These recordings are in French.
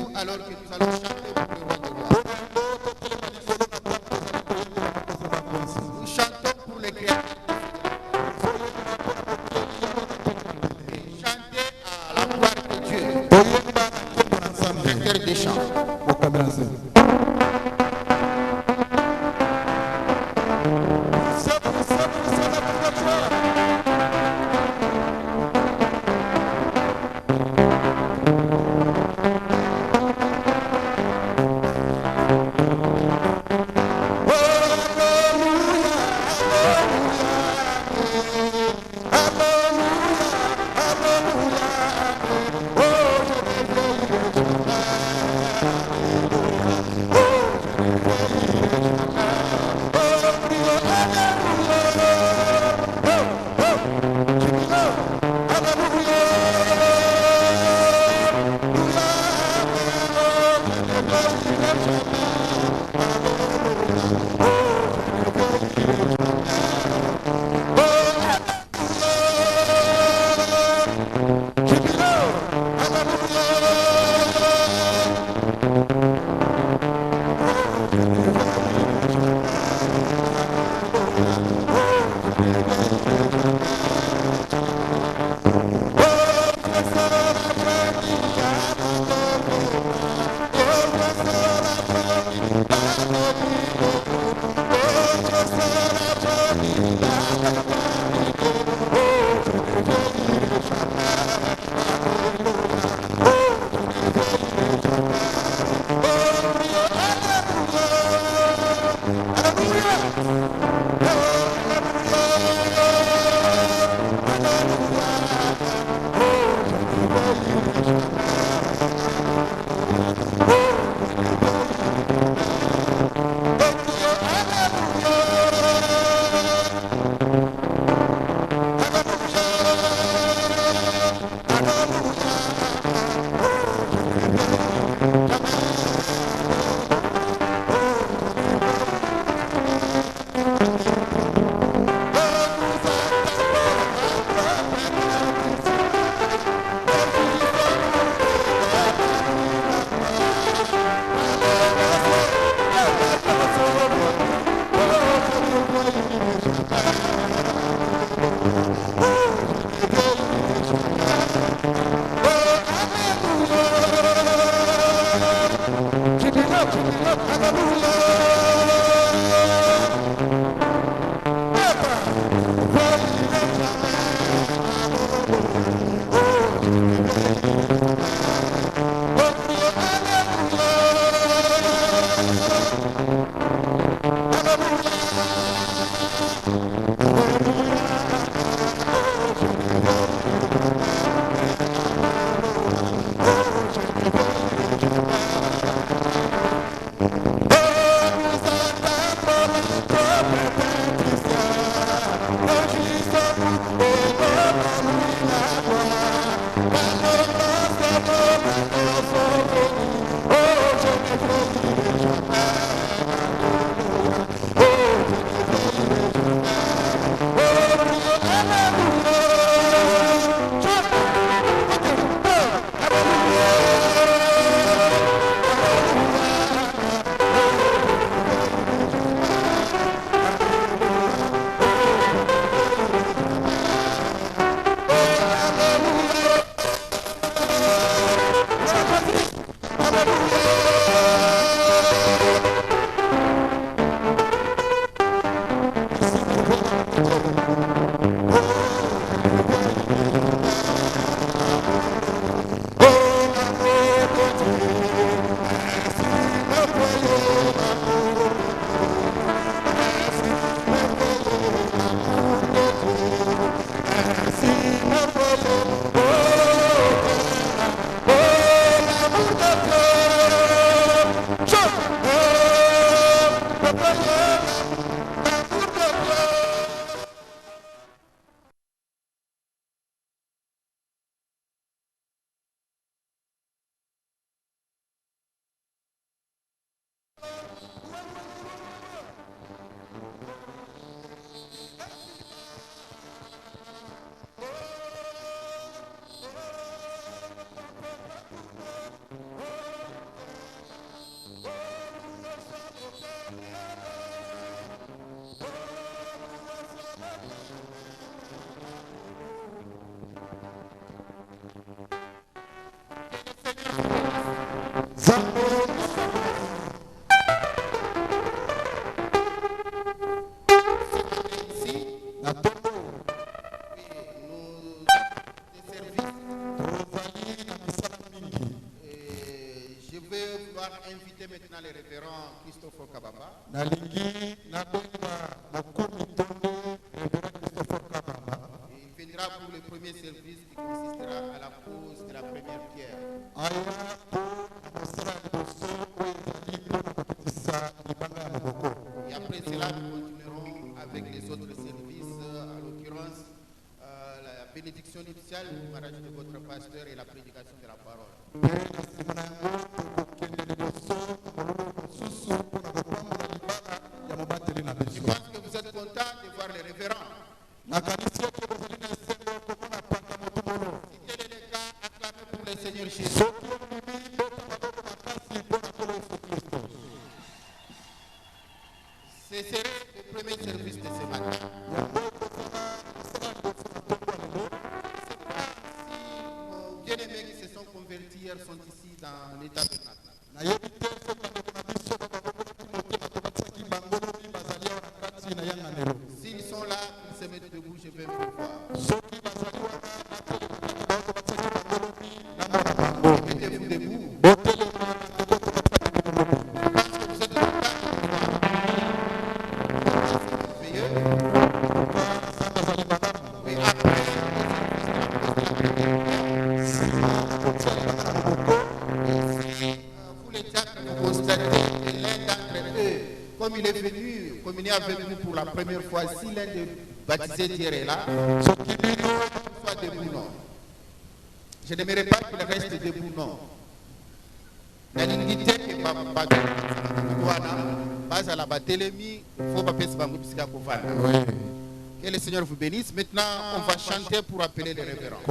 debout alors que nous allons chanter pour le roi de gloire. Nous chantons pour les créateurs. Chantez à la gloire de Dieu. Directeur des chants. vais vouloir inviter maintenant les révérends Christophe Kabamba. Il viendra pour le premier service qui consistera à la pose de la première pierre. Et après cela, nous continuerons avec les autres services, en l'occurrence la bénédiction initiale du mariage de votre pasteur et la prédication de la parole. Je pense que vous êtes contents de voir les révérends. Si tel est le cas, acclamez pour le Seigneur Jésus. Ce serait le premier service de ce matin. Bien-aimés qui se sont convertis hier sont ici dans l'état de Nathan. S'ils sont là, ils se mettent debout, je vais vous voir. Mettez-vous debout. Parce que vous êtes et après, vous les diacres, vous constatez que l'un d'entre eux, comme il est venu communier avec nous pour la première fois, si l'un des baptisés d'hier est là, soit debout, non. Je n'aimerais pas qu'il reste debout, non. La dignité que papa à la batelemi, faut pas penser que le Seigneur vous bénisse. Maintenant, on va chanter pour appeler les révérends.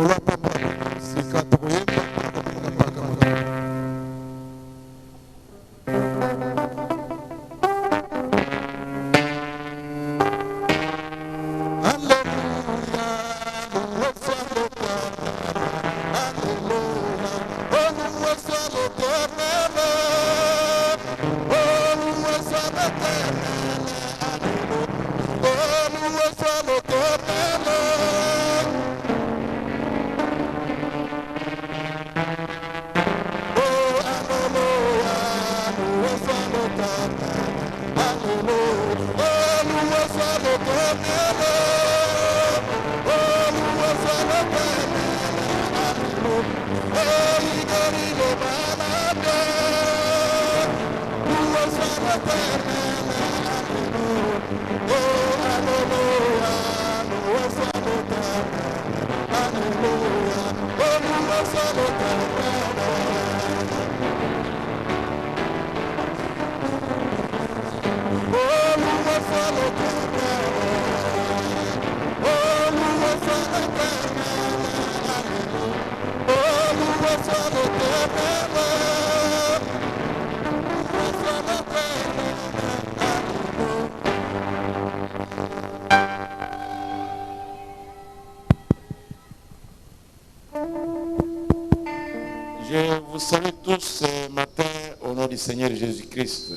Je vous salue tous ce matin au nom du Seigneur Jésus-Christ.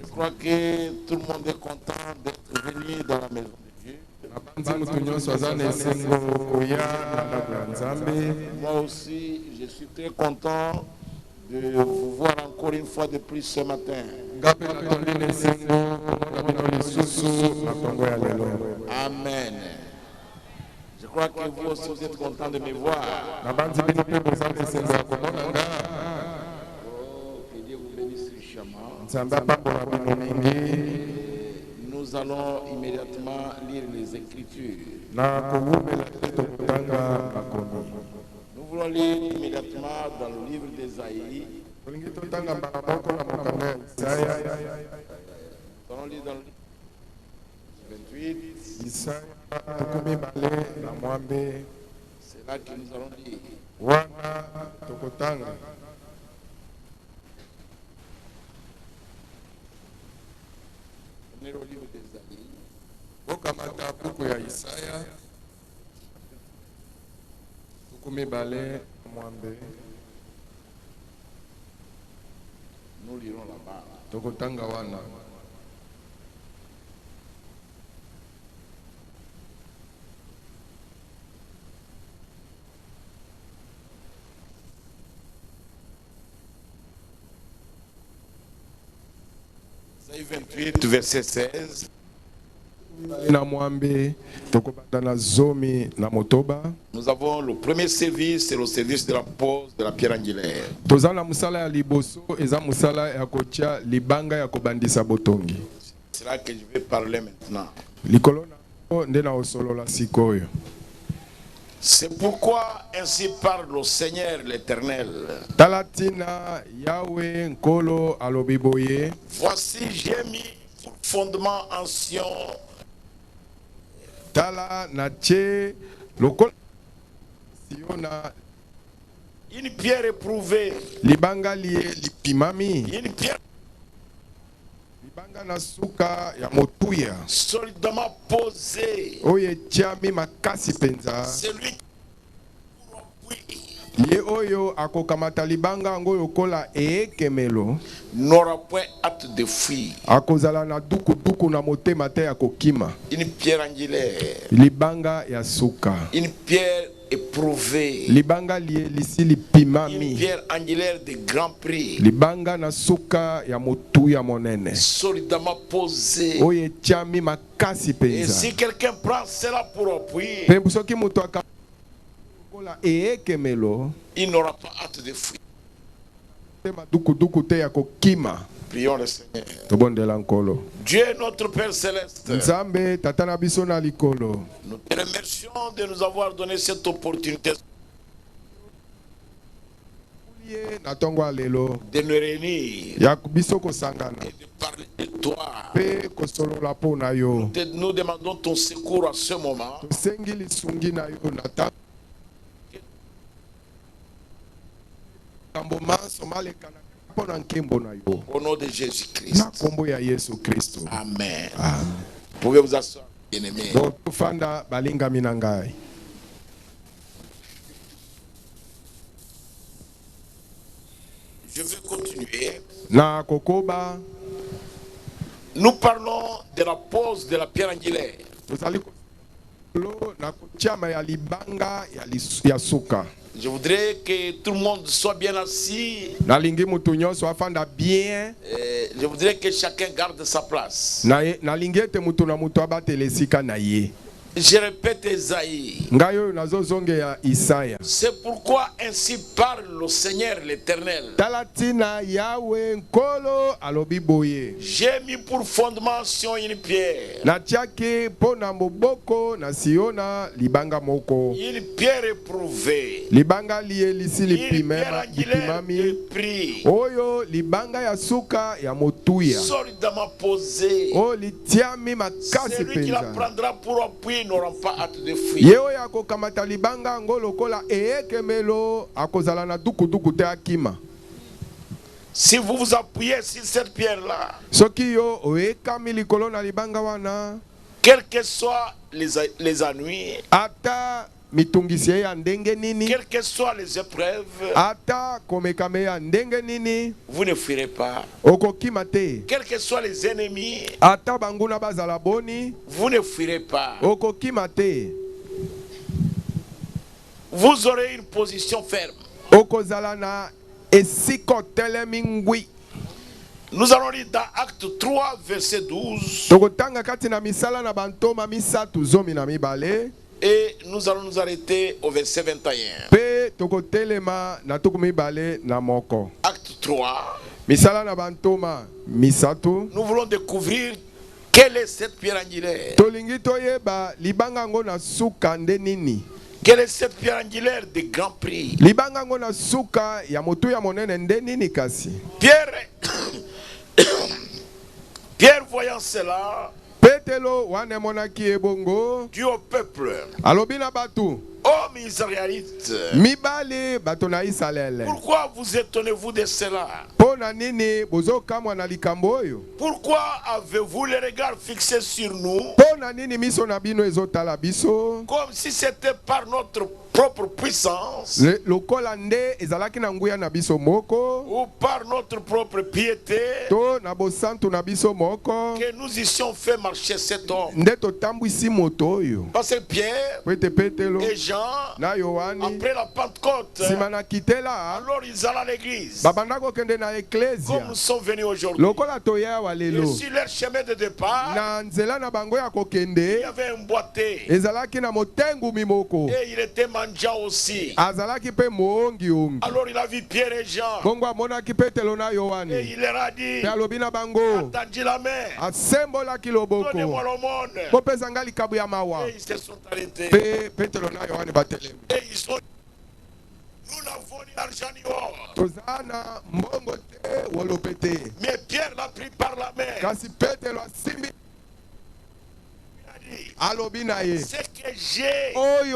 Je crois que tout le monde est content d'être venu dans la maison de Dieu. Moi aussi, je suis très content de vous voir encore une fois de plus ce matin. Amen. Je crois que vous aussi vous êtes content de me voir. Oh, que Dieu vous bénisse richement. Nous allons immédiatement lire les Écritures. Nous voulons lire immédiatement dans le livre d'Ésaïe. Nous allons lire dans le 28. C'est là que nous allons lire. On est au livre d'Ésaïe. Nous lirons là-bas. 28, verset 16. Nous avons le premier service, c'est le service de la pose de la pierre angulaire. C'est là que je vais parler maintenant. C'est pourquoi ainsi parle le Seigneur l'Éternel. Voici, j'ai mis pour fondement ancien une pierre éprouvée, une pierre solidement posée. Celui qui n'aura point hâte de fuir. Une pierre angulaire, une pierre éprouvée, une pierre angulaire de grand prix, solidement posée. Et si quelqu'un prend cela pour appui, il n'aura pas hâte de fuir. Prions le Seigneur. Dieu est notre Père Céleste. Nous te remercions de nous avoir donné cette opportunité de nous réunir et de parler de toi. Nous demandons ton secours à ce moment. Au nom de Jésus-Christ. Amen. Vous pouvez vous asseoir, bien-aimés. Je vais continuer. Nous parlons de la pose de la pierre angulaire. Je voudrais que tout le monde soit bien assis. Je voudrais que chacun garde sa place. Je répète Esaïe. C'est pourquoi ainsi parle le Seigneur l'Éternel. J'ai mis pour fondement sur une pierre. Une pierre éprouvée. Une pierre angulaire de prix. Solidement posée. Celui qui la prendra pour appui n'auront pas hâte de fuir. Si vous vous appuyez sur cette pierre-là, quels que soient les ennuis, quelles que soient les épreuves, vous ne fuirez pas. Quels que soient les ennemis, vous ne fuirez pas. Vous aurez une position ferme. Nous allons lire dans Acte 3, verset 12. Et nous allons nous arrêter au verset 21. Acte 3. Nous voulons découvrir quelle est cette pierre angulaire. Quelle est cette pierre angulaire de grand prix? Pierre voyant cela, dit au peuple: Hommes israélites, pourquoi vous étonnez-vous de cela? Pourquoi avez-vous les regards fixés sur nous, comme si c'était par notre propre puissance ou par notre propre piété que nous eussions fait marcher cet homme? Parce que Pierre et Jean Jean, après la Pentecôte, alors ils allaient à l'église. Comme nous sommes venus aujourd'hui. Et sur leur chemin de départ, il y avait un boité. Et il était mendiant aussi. Alors il a vu Pierre et Jean. Et il leur a dit, attendez la main. Donnez-moi l'aumône. Et ils se sont arrêtés. Et ils sont dit, nous n'avons ni argent ni or. Mais Pierre l'a pris par la main. Ce que j'ai, je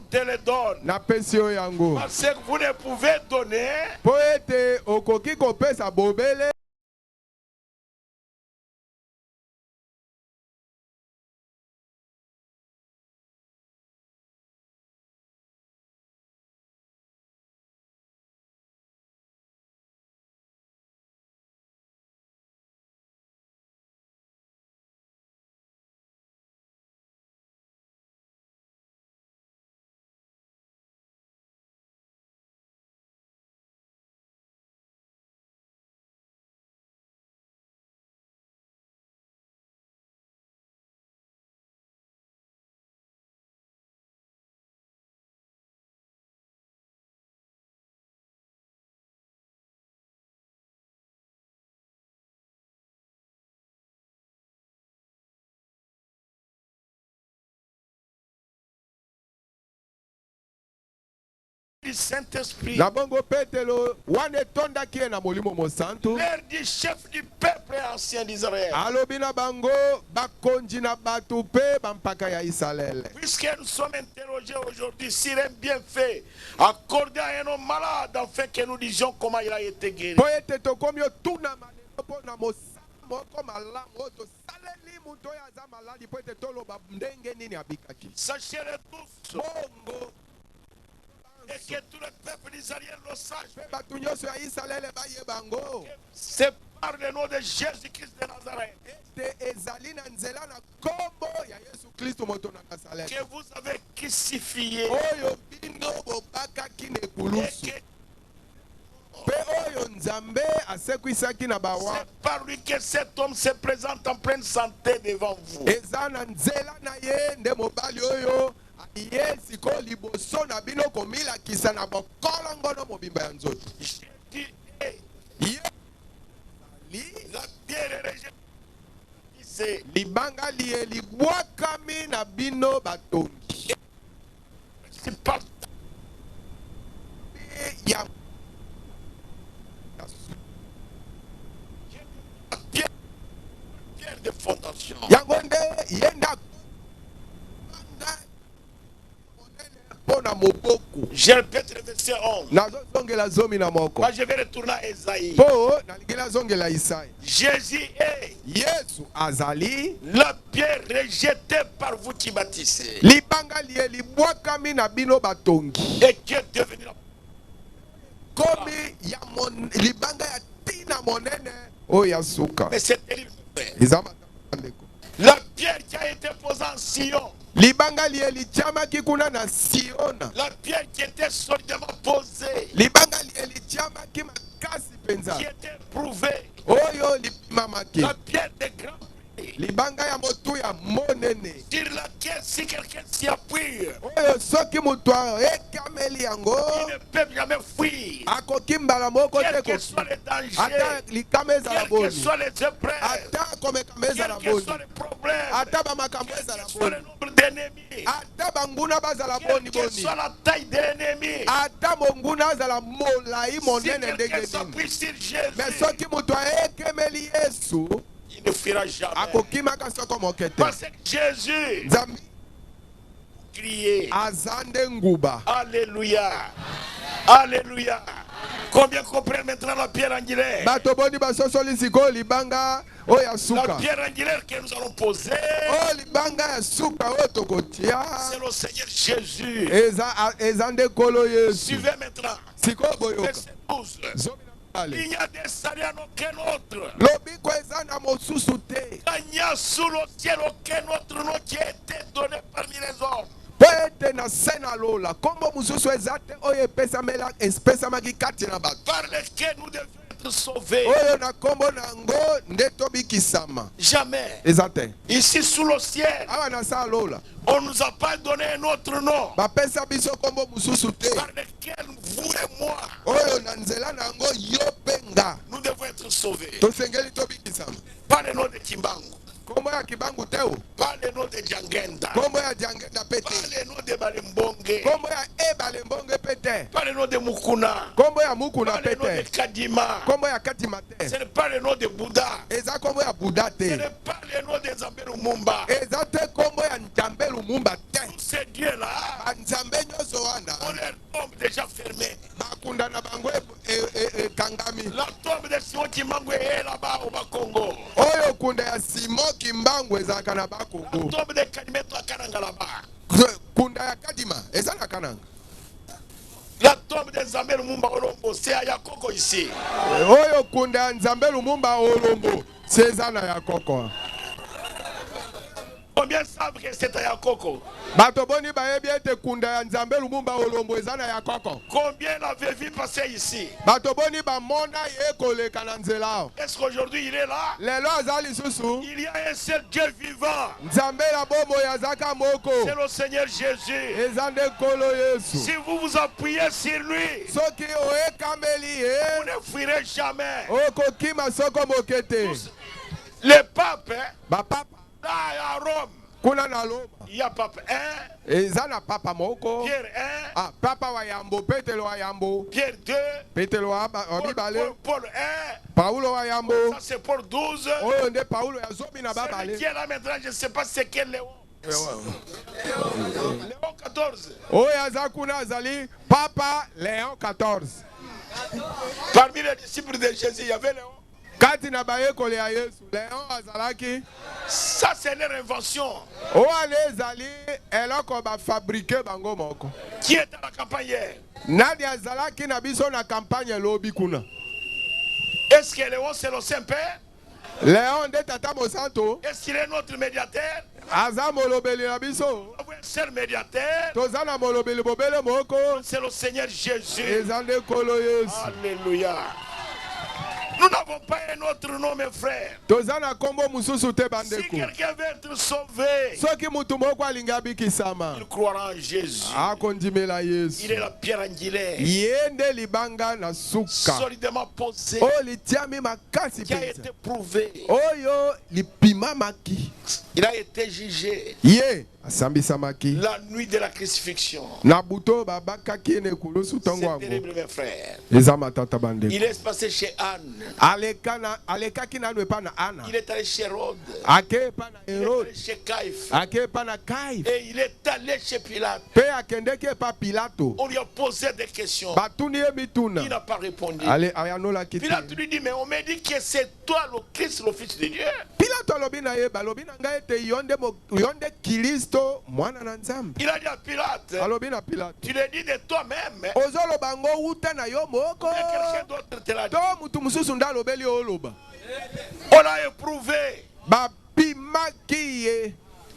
te le donne. Parce que vous ne pouvez donner. Du Saint-Esprit, l'air du chef du peuple ancien d'Israël. Puisque nous sommes interrogés aujourd'hui sur un bienfait accordé à un homme malade, afin que nous disions comment il a été guéri. Sachez-le tous. Et que tout le peuple d'Israël le sache. C'est par le nom de Jésus-Christ de Nazareth que vous avez crucifié. C'est par lui que cet homme se présente en pleine santé devant vous. La pierre est rejetée. C'est pas pierre de fondation. Je répète le verset 11. Moi, je vais retourner à Esaïe. Jésus est la pierre rejetée par vous qui bâtissez. Et qui est devenu mais c'est terrible. La pierre qui a été posée en Sion. La pierre qui était solidement posée. Qui était prouvée. La pierre de grand prix. Sur laquelle si quelqu'un s'y appuie, il ne peut jamais fuir. Quel que soit le danger, quels que soient les épreuves, quel que soit le problème, quel que soit le nombre d'ennemis, quelle que soit la taille de l'ennemi, si quelqu'un s'appuie sur Jésus, il ne fuira jamais. Parce que Jésus criait. Alléluia. Alléluia. Combien comprennent maintenant la pierre angulaire? La pierre angulaire que nous allons poser, c'est le Seigneur Jésus. Suivez maintenant. Verset 12. Il y a des saluts en aucun autre. Il n'y a sous le ciel aucun autre nom qui a été donné parmi les hommes. poete na sena lola kombo mususu ezate oyo espesa maki kati na bato par lesquels nous devons être sauvés. Oyo na kombo nango ndetobi kisama. Jamais. Ezate. Ici sous le ciel. Awa na sa lola. On ne nous a pas donné un autre nom. Bapesa biso kombo mususu te. Par lequel vous et moi. Oyo na nzela nango yo penga. Nous devons être sauvés. Tosengeli tobi kisama. Pas le nom de Kimbangu. Kombo ya kibangu teo. Pas le nom de Djangenda. Kombo ya Djangenda pete. Pas le nom de Balembonge. Kombo ya Balembonge pete. Pas le nom de Mukuna. Kombo ya Mukuna pete. Pas le nom de Kadima. Kombo ya Kadima te. Ce n'est pas le nom de Bouddha. Eza kombo ya Bouddha te. Ce n'est pas le nom de Nzambe Lumumba. Eza te kombo ya Nzambe Lumumba te. Tous ces dieux-là, Nzambe nyonso wana. on leur tombe déjà fermée. Bakunda na bango kangami. La tombe de Simon Kimbangu est là-bas au Bas-Congo. Oyo kunda ya Simon Kimbangu ezalaka na Bakongo. La tombe de Kadimeto à Kananga là-bas. Kunda ya Kadima eza na Kananga. La tombe de Nzambe Lumumba Olombo, c'est à Yakoko ici. Oyo kunda ya Nzambe Lumumba Olombo, c'est eza na Yakoko. Combien savent que c'est à Yakoko? Bato boni bayebi ete kunda ya Nzambe Lumumba Olombo eza na Yakoko. Combien l'avait vu passer ici? Bato boni ba mona ye koleka na nzela. Est-ce qu'aujourd'hui il est là? Lelo azali susu. Il y a un seul Dieu vivant. Nzambe la bomo ya zaka moko. C'est le Seigneur Jésus. Eza nde kolo Yesu. Si vous vous appuyez sur lui, Soki oe kameli vous ne fuirez jamais. okokima soko mokete. Les papes, Ba papa là à Rome, kuna na Loma. il y a pape 1, Eza na papa moko. Pierre 1, Ah, papa wa Yambo, Petelo wa Yambo. Pierre 2, Petelo wa Bibale. Paul 1, Paulo wa Yambo. ça c'est Paul 12. Oyo nde Paulo ya zobi na Celui Babale. qui est là maintenant, je ne sais pas c'est quel Léon. Léon 14. Oyo aza kuna azali Papa Léon 14. Parmi les disciples de Jésus, il y avait Léon. Kati na bayekoli ya Yesu, Léon azalaki. Ça c'est leur invention. Oyo ezali eloko ba fabriquer bango moko. Qui est à la campagne hier? Nadi azalaki na biso na campagne lobi kuna. Est-ce que Léon c'est le Saint-Père? Léon nde tata mosanto. Est-ce qu'il est notre médiateur? Aza molobeli na biso. Un seul médiateur. Toza na molobeli bobele moko. C'est le Seigneur Jésus. Eza nde kolo Yesu. Alléluia. Nous n'avons pas un autre nom, mes frères. Toza na kombo mususu te Si bandeko. quelqu'un veut être sauvé, Soki mutu moko alingi abikisama. il croira en Jésus. Akondimela Yesu. Il est la pierre angulaire, Yende libanga na suka. solidement posée, Oyo litiami makasi qui a penza. été prouvé. Oyo lipimamaki. Il a été jugé Ye asambisamaki. la nuit de la crucifixion. Na buto babakaki ne kulusu tongo C'est yango. terrible, mes frères. Eza matata bandeko. Il est passé chez Anne. Alekaki nanu epa na Ana. Il est allé chez Hérode. Ake epa na Il est Herode. allé chez Caïphe. Ake epa na Kaif. Et il est allé chez Pilate. Pe akendeki epa Pilato. On lui a posé des questions. Batuni ye mituna. Il n'a pas répondu. Ale ayanolaki te. Pilate lui dit, mais on m'a dit que c'est toi le Christ, le Fils de Dieu. Pilato alobi na ye balobi na ngai ete yonde Kristo mwana na Nzambe. Il a dit à Pilate, Alobi na Pilato. tu le dis de toi-même, mais Ozoloba ngo wuta na yo moko. quelqu'un d'autre te l'a dit. To mutu mususu nde alobeli oloba. On l'a éprouvé. Bapimaki ye.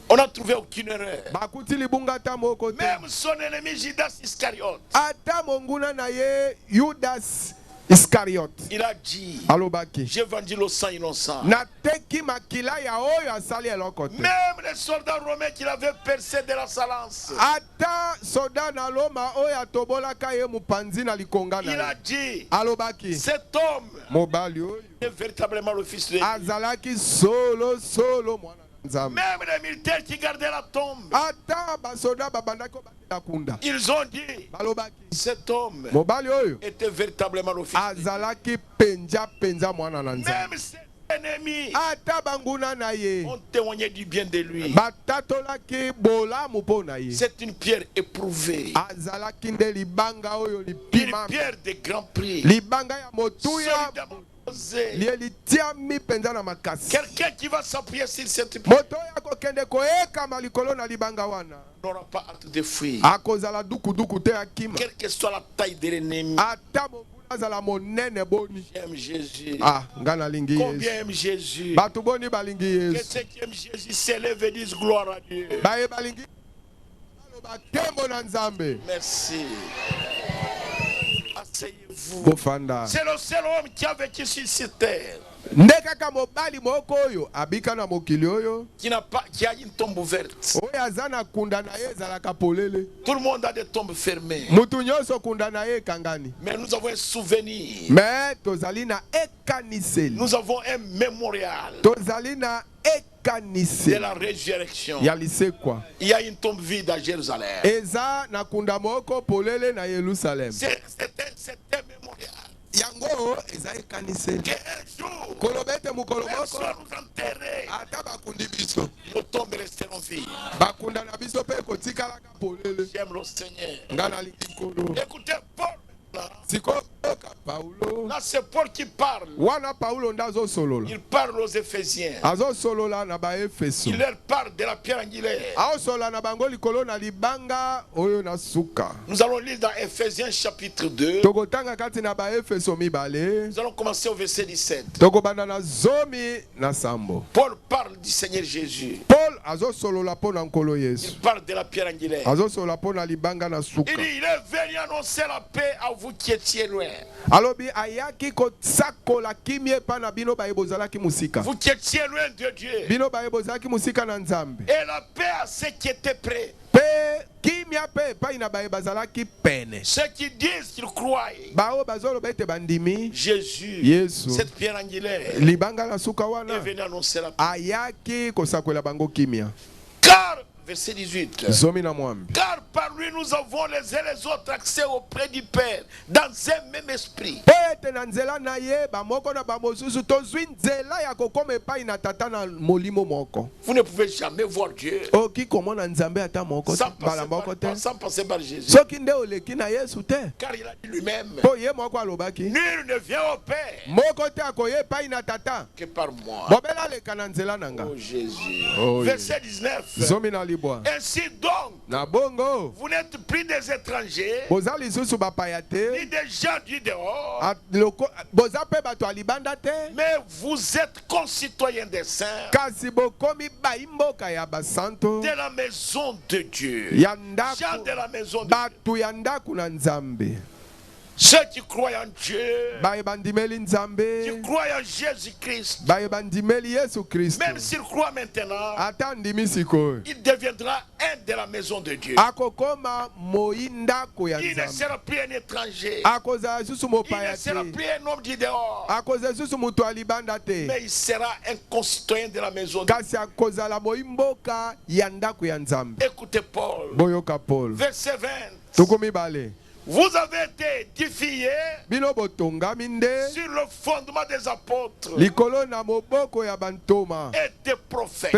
On n'a trouvé aucune erreur. Bakuti libunga ata moko te. Même son ennemi Judas Iscariote, Ata monguna na ye Judas Iscariote. il a dit, Alobaki. j'ai vendu le sang innocent. Nateki makila ya oyo asali eloko te. Même les soldats romains qui l'avaient percé de la salance, Ata soda na Loma oyo atobolaka ye mupanzi na likonga il na a ye. dit, Alobaki. cet homme Mobali oyo est véritablement le Fils de Dieu. azalaki solo mwana na Nzambe. Même les militaires qui gardaient la tombe, Ata basoda babandaki obatela kunda. ils ont dit, Balobaki. cet homme Mobali oyo était véritablement le Fils de Dieu. azalaki penza mwana na Nzambe. Même ses ennemis Ata banguna na ye ont témoigné du bien de lui. batatolaki bolamu mpo na ye. C'est une pierre éprouvée, Azalaki nde libanga oyo une lipima. pierre de grand prix, Libanga ya motuya solidement posée. lie litiami penza na makasi. Quelqu'un qui va s'appuyer sur cette pierre Moto oyo akokende koekama likolo na libanga wana n'aura pas hâte de fuir. akozala dukuduku te akima. Quelle que soit la taille de l'ennemi, Ata monguna azala monene boni. j'aime Jésus. Ah, nga nalingi Combien Yesu. aime Jésus? Bato boni balingi Que Yesu. ceux qui aiment Jésus s'élèvent et disent gloire à Dieu. Baye balingi Merci. Asseyez-vous. C'est le seul homme qui a vécu sur cette terre. Qui a une tombe ouverte. Tout le monde a des tombes fermées. Mais nous avons un souvenir. Nous avons un mémorial de la résurrection. Il y a une tombe vide à Jérusalem. C'est un mémorial. Qu'un jour, personne nous enterrer, nos tombes resteront vides. J'aime le Seigneur. Écoutez, Paul. Là, c'est Paul qui parle. Il parle aux Éphésiens. Il leur parle de la pierre angulaire. Nous allons lire dans Éphésiens chapitre 2. Nous allons commencer au verset 17. Paul parle du Seigneur Jésus. Il parle de la pierre angulaire. Il dit, il est venu annoncer la paix à vous qui étiez loin. Vous qui étiez loin de Dieu. Et la paix à ceux qui étaient prêts. Ceux qui disent qu'ils croient Jésus, cette pierre angulaire, est venu annoncer la paix. Car verset 18. Car par lui nous avons les uns les autres accès auprès du Père dans un même esprit. Vous ne pouvez jamais voir Dieu sans passer par Jésus. Car il a dit lui-même, nul ne vient au Père que par moi. Oh Jésus. Verset 19. Ainsi donc, vous n'êtes plus des étrangers, ni des gens du dehors, mais vous êtes concitoyens des saints, de la maison de Dieu. Gens de la maison de Dieu. Ceux qui croient en Dieu, qui croient en Jésus-Christ, même s'ils croient maintenant, il deviendra un de la maison de Dieu. Il ne sera plus un étranger. Il ne sera plus un homme du dehors. Mais il sera un concitoyen de la maison de Dieu. Écoutez Paul, verset 20. Vous avez été édifiés sur le fondement des apôtres et des prophètes.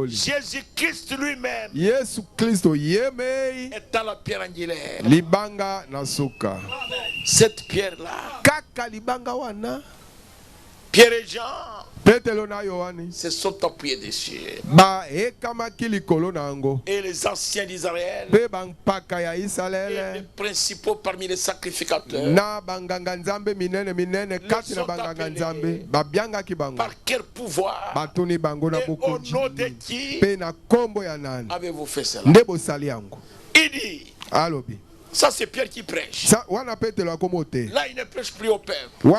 Jésus-Christ lui-même est dans la pierre angulaire. Cette pierre-là, Pierre et Jean se sont appuyés dessus. Et les anciens d'Israël et les principaux parmi les sacrificateurs sont appelés. Par quel pouvoir et au nom de qui avez-vous fait cela? Il dit, ça c'est Pierre qui prêche. Là il ne prêche plus au peuple. Il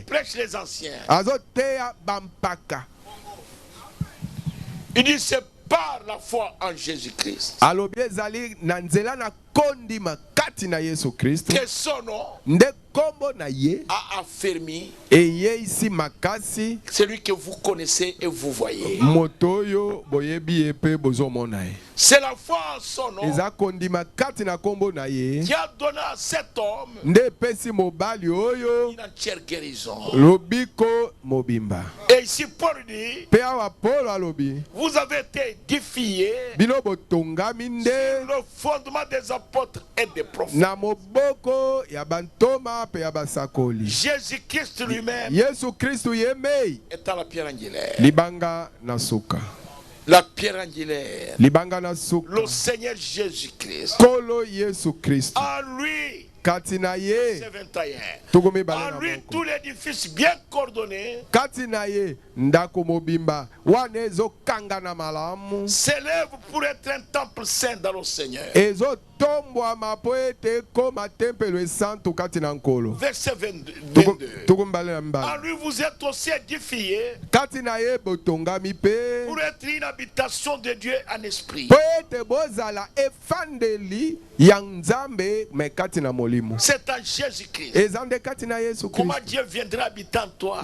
prêche les anciens. Il dit c'est par la foi en Jésus-Christ que son nom a affermi celui que vous connaissez et vous voyez. C'est la foi en son nom qui a donné à cet homme une entière guérison. Et ici Paul dit, vous avez été édifiés sur le fondement des apôtres et des prophètes. Jésus-Christ lui-même est à la pierre angulaire. La pierre angulaire, le Seigneur Jésus-Christ. En lui, Verset 21. En lui, tout l'édifice bien coordonné s'élève pour être un temple saint dans le Seigneur. Verset 22. En lui, vous êtes aussi édifiés pour être une habitation de Dieu en esprit. C'est en Jésus-Christ. Comment Dieu viendra habiter en toi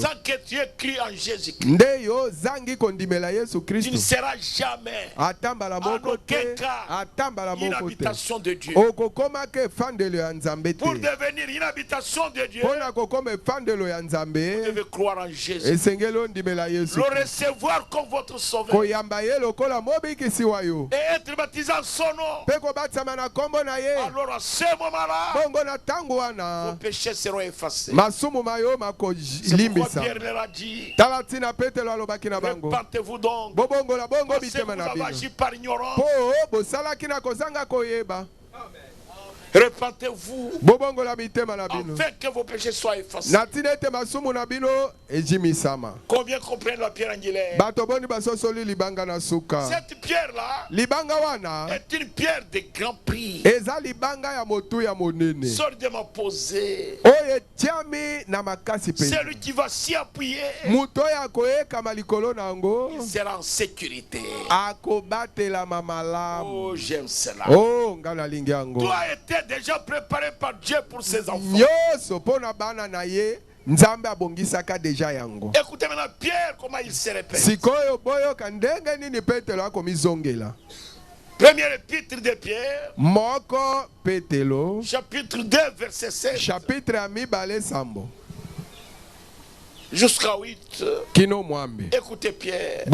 sans que tu aies cru en Jésus-Christ? Tu ne seras jamais en aucun cas une habitation de Dieu. Pour devenir une habitation de Dieu, vous devez croire en Jésus, le recevoir comme votre sauveur et être baptisé en son nom. Alors à ce moment-là, vos péchés seront effacés. C'est pourquoi Pierre leur a dit, repentez-vous donc, parce que vous avez agi par ignorance. Repentez-vous afin que vos péchés soient effacés. Combien comprennent la pierre angulaire? Cette pierre-là est une pierre de grand prix, solidement posée. Celui qui va s'y appuyer, il sera en sécurité. Oh, j'aime cela. Toi était déjà préparé par Dieu pour ses enfants. Écoutez maintenant Pierre comment il se répète. Premier épître de Pierre, chapitre 2 verset 7 jusqu'à 8. Écoutez Pierre.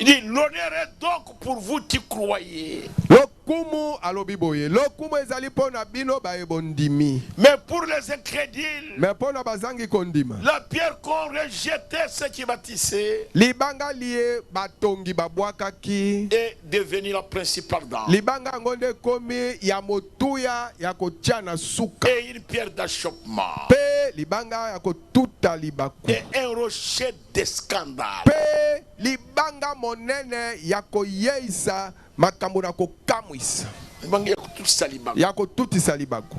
Il dit, l'honneur est donc pour vous qui croyez. Mais pour les incrédules, la pierre qu'ont rejeté ceux qui bâtissaient est devenue la principale d'âme. Et une pierre d'achoppement. Et un rocher de scandale.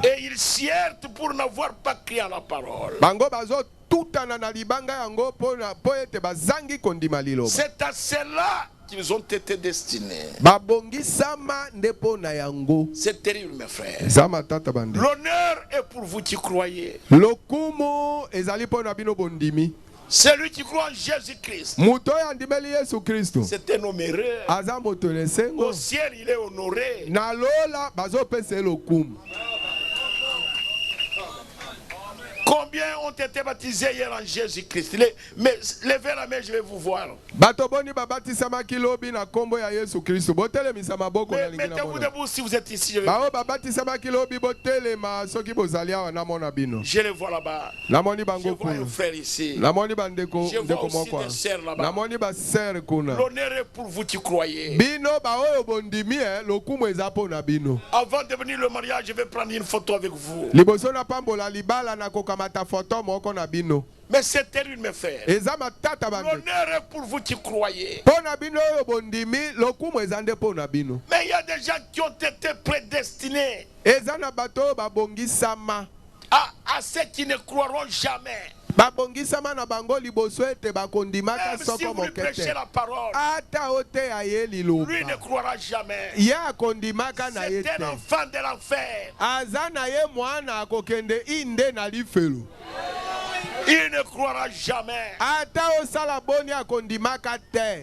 Et ils s'y heurtent pour n'avoir pas crié à la parole. C'est à cela qu'ils ont été destinés. C'est terrible, mes frères. L'honneur est pour vous qui croyez. Celui qui croit en Jésus-Christ, c'est un homme heureux. Au ciel, il est honoré. Combien ont été baptisés hier en Jésus-Christ? Levez la main, je vais vous voir. Mettez-vous debout si vous êtes ici. Je les vois là-bas. Je vois un frère ici. Je vois aussi des sœurs là-bas. L'honneur est pour vous qui croyez. Avant de venir le mariage, je vais prendre une photo avec vous. Mais c'est terrible, mes frères. L'honneur est pour vous qui croyez. Mais il y a des gens qui ont été prédestinés à ceux qui ne croiront jamais. Même si vous lui prêchez la parole, lui ne croira jamais. C'est un enfant de l'enfer. Il ne croira jamais.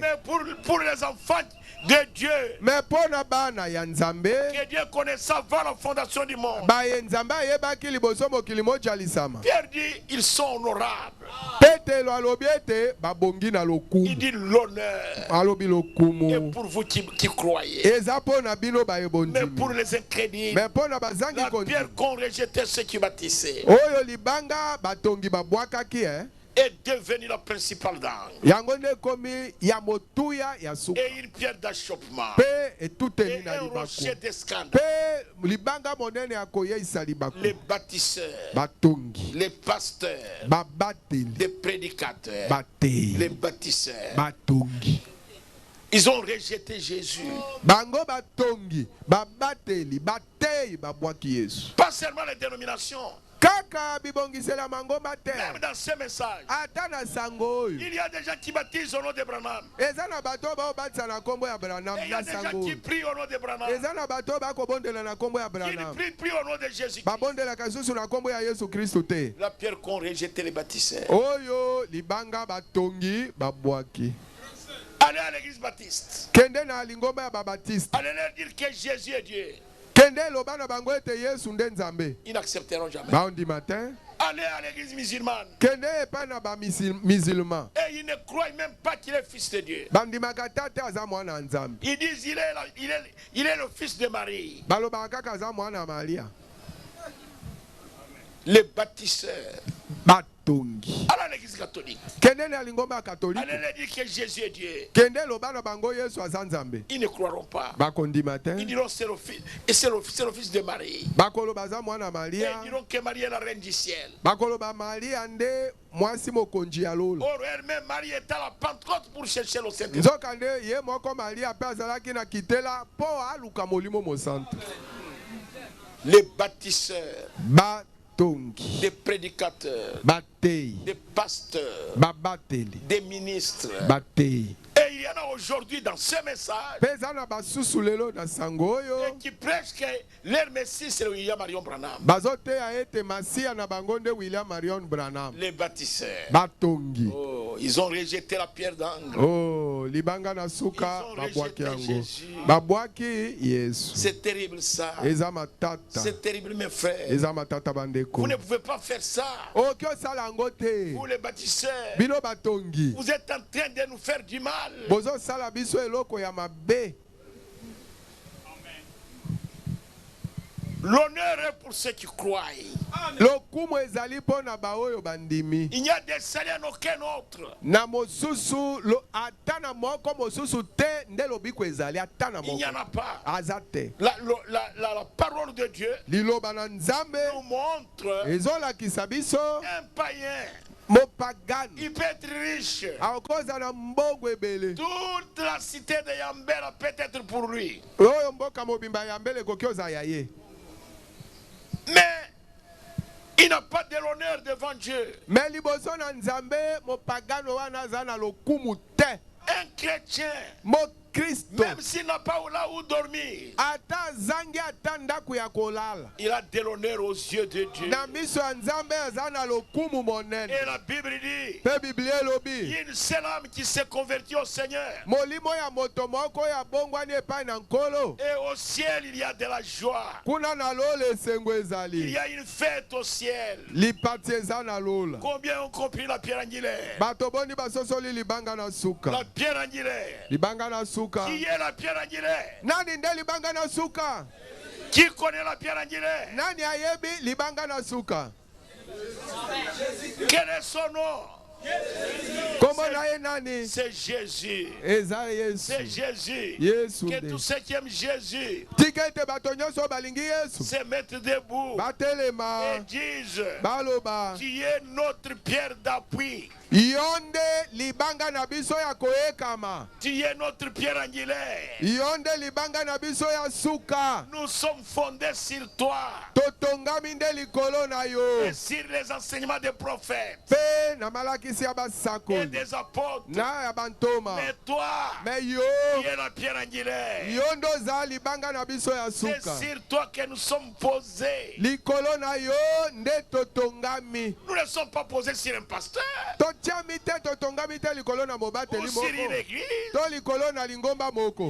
Mais pour les enfants de Dieu, que Dieu connaissait avant la fondation du monde, Pierre dit ils sont honorables. Il dit l'honneur est pour vous qui croyez. Mais pour les incrédules, la pierre qu'ont rejeté ceux qui bâtissaient est devenue la principale d'angle. Et une pierre d'achoppement. Et un rocher d'escandre. Les bâtisseurs, les pasteurs, les prédicateurs, les bâtisseurs, ils ont rejeté Jésus. Pas seulement les dénominations. Même dans ce message, il y a des gens qui baptisent au nom de Branham. Et il y a des gens qui prient au nom de Branham. Qui prient au nom de Jésus. La pierre qu'ont rejeté les baptisseurs. Allez à l'église baptiste. Allez leur dire que Jésus est Dieu. Ils n'accepteront jamais. Allez à l'église musulmane. Et ils ne croient même pas qu'il est fils de Dieu. Ils disent il est le fils de Marie. Les bâtisseurs. Allez à l'église catholique. Allez leur dire que Jésus est Dieu. Ils ne croiront pas. Ils diront c'est le fils de Marie. Et ils diront que Marie est la reine du ciel. Or elle-même, Marie est à la Pentecôte pour chercher le Saint-Esprit. Les bâtisseurs, des prédicateurs, des pasteurs, des ministres. Et il y en a aujourd'hui dans ce message qui prêchent que leur Messie c'est William Marion Branham. Les bâtisseurs, ils ont rejeté la pierre d'angle. Ils ont rejeté Jésus. C'est terrible ça. C'est terrible mes frères. Vous ne pouvez pas faire ça. Vous les bâtisseurs, vous êtes en train de nous faire du mal. L'honneur est pour ceux qui croient. Il n'y a des salaires aucun autre. Il n'y en a pas. La parole de Dieu nous montre un païen. Il peut être riche. Toute la cité de Yambela peut être pour lui. Mais il n'a pas de l'honneur devant Dieu. Un chrétien, même s'il n'a pas là où dormir, il a de l'honneur aux yeux de Dieu. Et la Bible dit, il y a une seule âme qui s'est convertie au Seigneur. Et au ciel, il y a de la joie. Il y a une fête au ciel. Combien ont compris la pierre angulaire? La pierre angulaire. Qui est la pierre angulaire? Qui connaît la pierre angulaire? Quel est son nom? C'est Jésus. C'est Jésus. Que tous ceux qui aiment Jésus se mettent debout et disent qui est notre pierre d'appui. Tu es notre pierre angulaire. Nous sommes fondés sur toi et sur les enseignements des prophètes et des apôtres. Mais toi, qui es la pierre angulaire, c'est sur toi que nous sommes posés. Nous ne sommes pas posés sur un pasteur ou sur une église.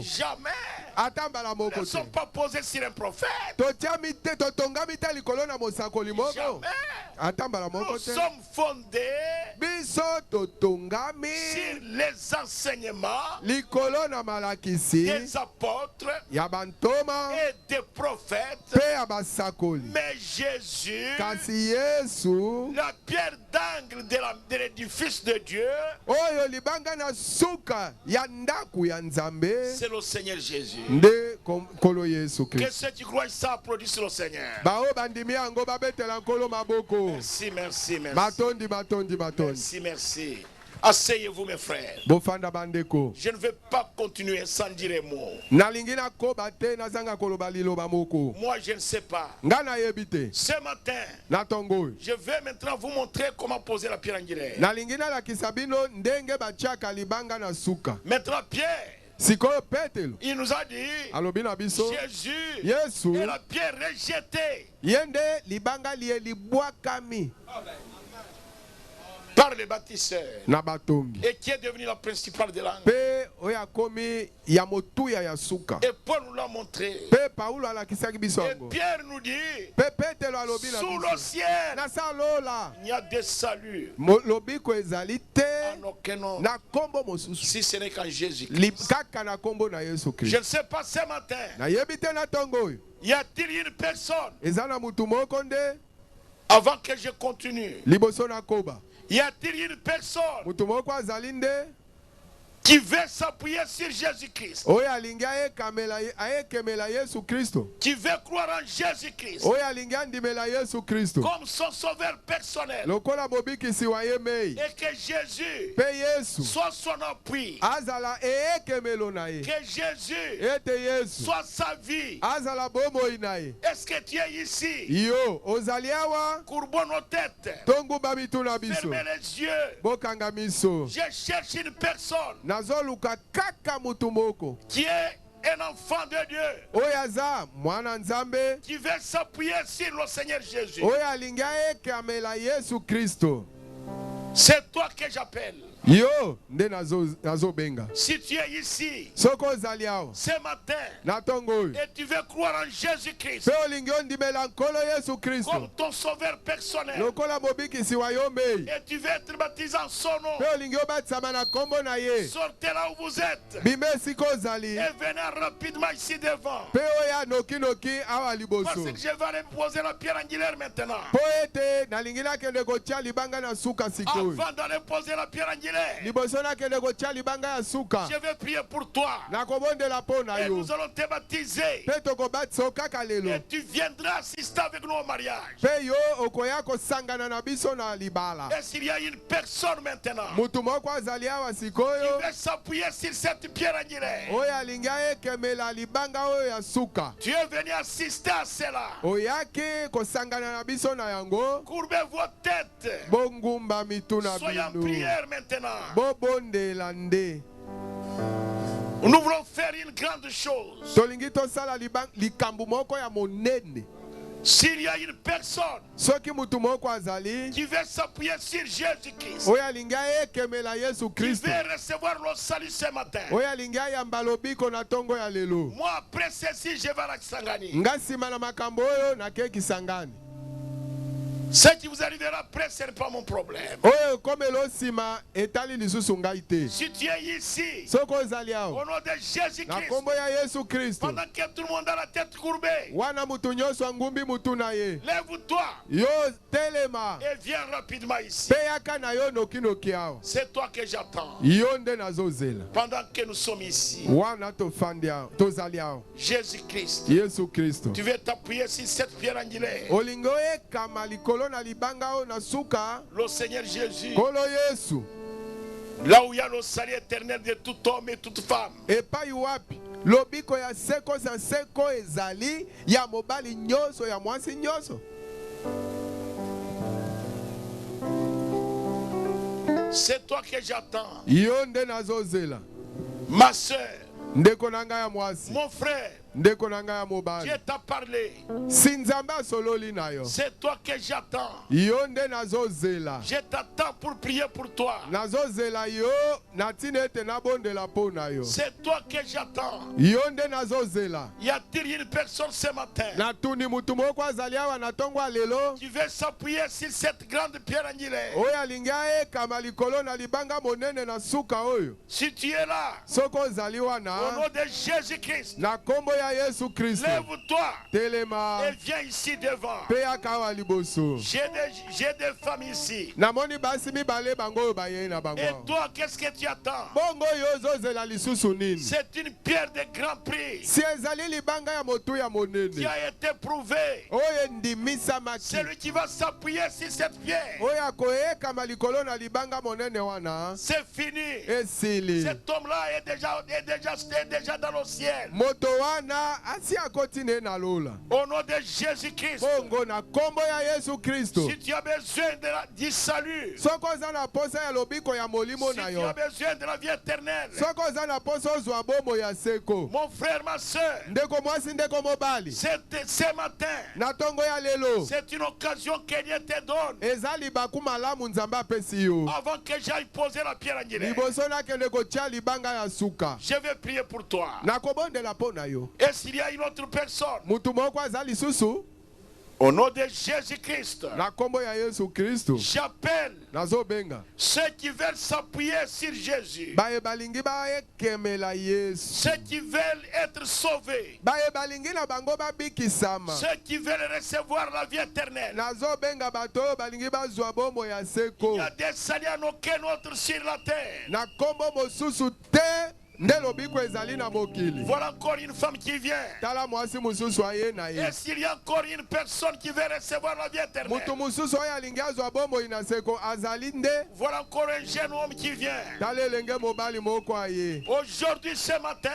Jamais. Nous ne sommes pas posés sur un prophète. Jamais. Nous sommes fondés sur les enseignements des apôtres et des prophètes. Mais Jésus, la pierre d'angle de l'édifice, l'édifice de Dieu, c'est le Seigneur Jésus. Que ceux qui croient ça applaudissent le Seigneur. Merci, merci, merci. Merci, merci. Asseyez-vous mes frères. Je ne vais pas continuer sans dire un mot. Moi je ne sais pas. Ce matin, je vais maintenant vous montrer comment poser la pierre angulaire. Maintenant Pierre, il nous a dit Jésus est la pierre rejetée par les bâtisseurs et qui est devenu la principale de l'angle. Et Paul nous l'a montré. Et Pierre nous dit sous le ciel il y a des saluts en aucun nom si ce n'est qu'en Jésus-Christ. Je ne sais pas ce matin, y a-t-il une personne avant que je continue? Y a-t-il une personne qui veut s'appuyer sur Jésus-Christ, qui veut croire en Jésus-Christ comme son sauveur personnel, et que Jésus soit son appui, que Jésus soit sa vie? Est-ce que tu es ici? Courbons nos têtes, fermez les yeux. Je cherche une personne qui est un enfant de Dieu, qui veut s'appuyer sur le Seigneur Jésus. C'est toi que j'appelle. Si tu es ici ce matin et tu veux croire en Jésus-Christ comme ton sauveur personnel, et tu veux être baptisé en son nom, sortez là où vous êtes et venez rapidement ici devant, parce que je vais aller me poser la pierre angulaire maintenant. Avant d'aller poser la pierre angulaire, je vais prier pour toi et nous allons te baptiser et tu viendras assister avec nous au mariage. Et s'il y a une personne maintenant qui veut s'appuyer sur cette pierre angulaire, tu es venu assister à cela, courbez vos têtes, soyez en prière maintenant. Nous voulons faire une grande chose. S'il y a une personne qui veut s'appuyer sur Jésus-Christ, qui veut recevoir le salut ce matin, moi après ceci je vais la Kisangani. Ce qui vous arrivera après, ce n'est pas mon problème. Si tu es ici, au nom de Jésus-Christ, pendant que tout le monde a la tête courbée, lève-toi et viens rapidement ici. C'est toi que j'attends. Pendant que nous sommes ici, Jésus-Christ, tu veux t'appuyer sur cette pierre angulaire. Le Seigneur Jésus, là où il y a le salut éternel de tout homme et toute femme, c'est toi que j'attends. Ma soeur, mon frère, Dieu t'a parlé. C'est toi que j'attends. Je t'attends pour prier pour toi. C'est toi que j'attends. Y a-t-il une personne ce matin qui veut s'appuyer sur cette grande pierre angulaire? Si tu es là, au nom de Jésus-Christ, Lève-toi et viens ici devant. J'ai des femmes ici. Et toi, qu'est-ce que tu attends? C'est une pierre de grand prix qui a été prouvée. Celui qui va s'appuyer sur cette pierre, c'est fini. Cet homme-là est déjà dans le ciel. Au nom de Jésus-Christ. Si tu as besoin du salut, si tu as besoin de la vie éternelle, mon frère, ma soeur, ce matin, c'est une occasion que Dieu te donne avant que j'aille poser la pierre angulaire. Je vais prier pour toi. Et s'il y a une autre personne, au nom de Jésus-Christ, j'appelle ceux qui veulent s'appuyer sur Jésus, ceux qui veulent être sauvés, ceux qui veulent recevoir la vie éternelle. Il y a des saluts à aucun autre sur la terre. Voilà encore une femme qui vient. Et s'il y a encore une personne qui veut recevoir la vie éternelle, voilà encore un jeune homme qui vient. Aujourd'hui, ce matin,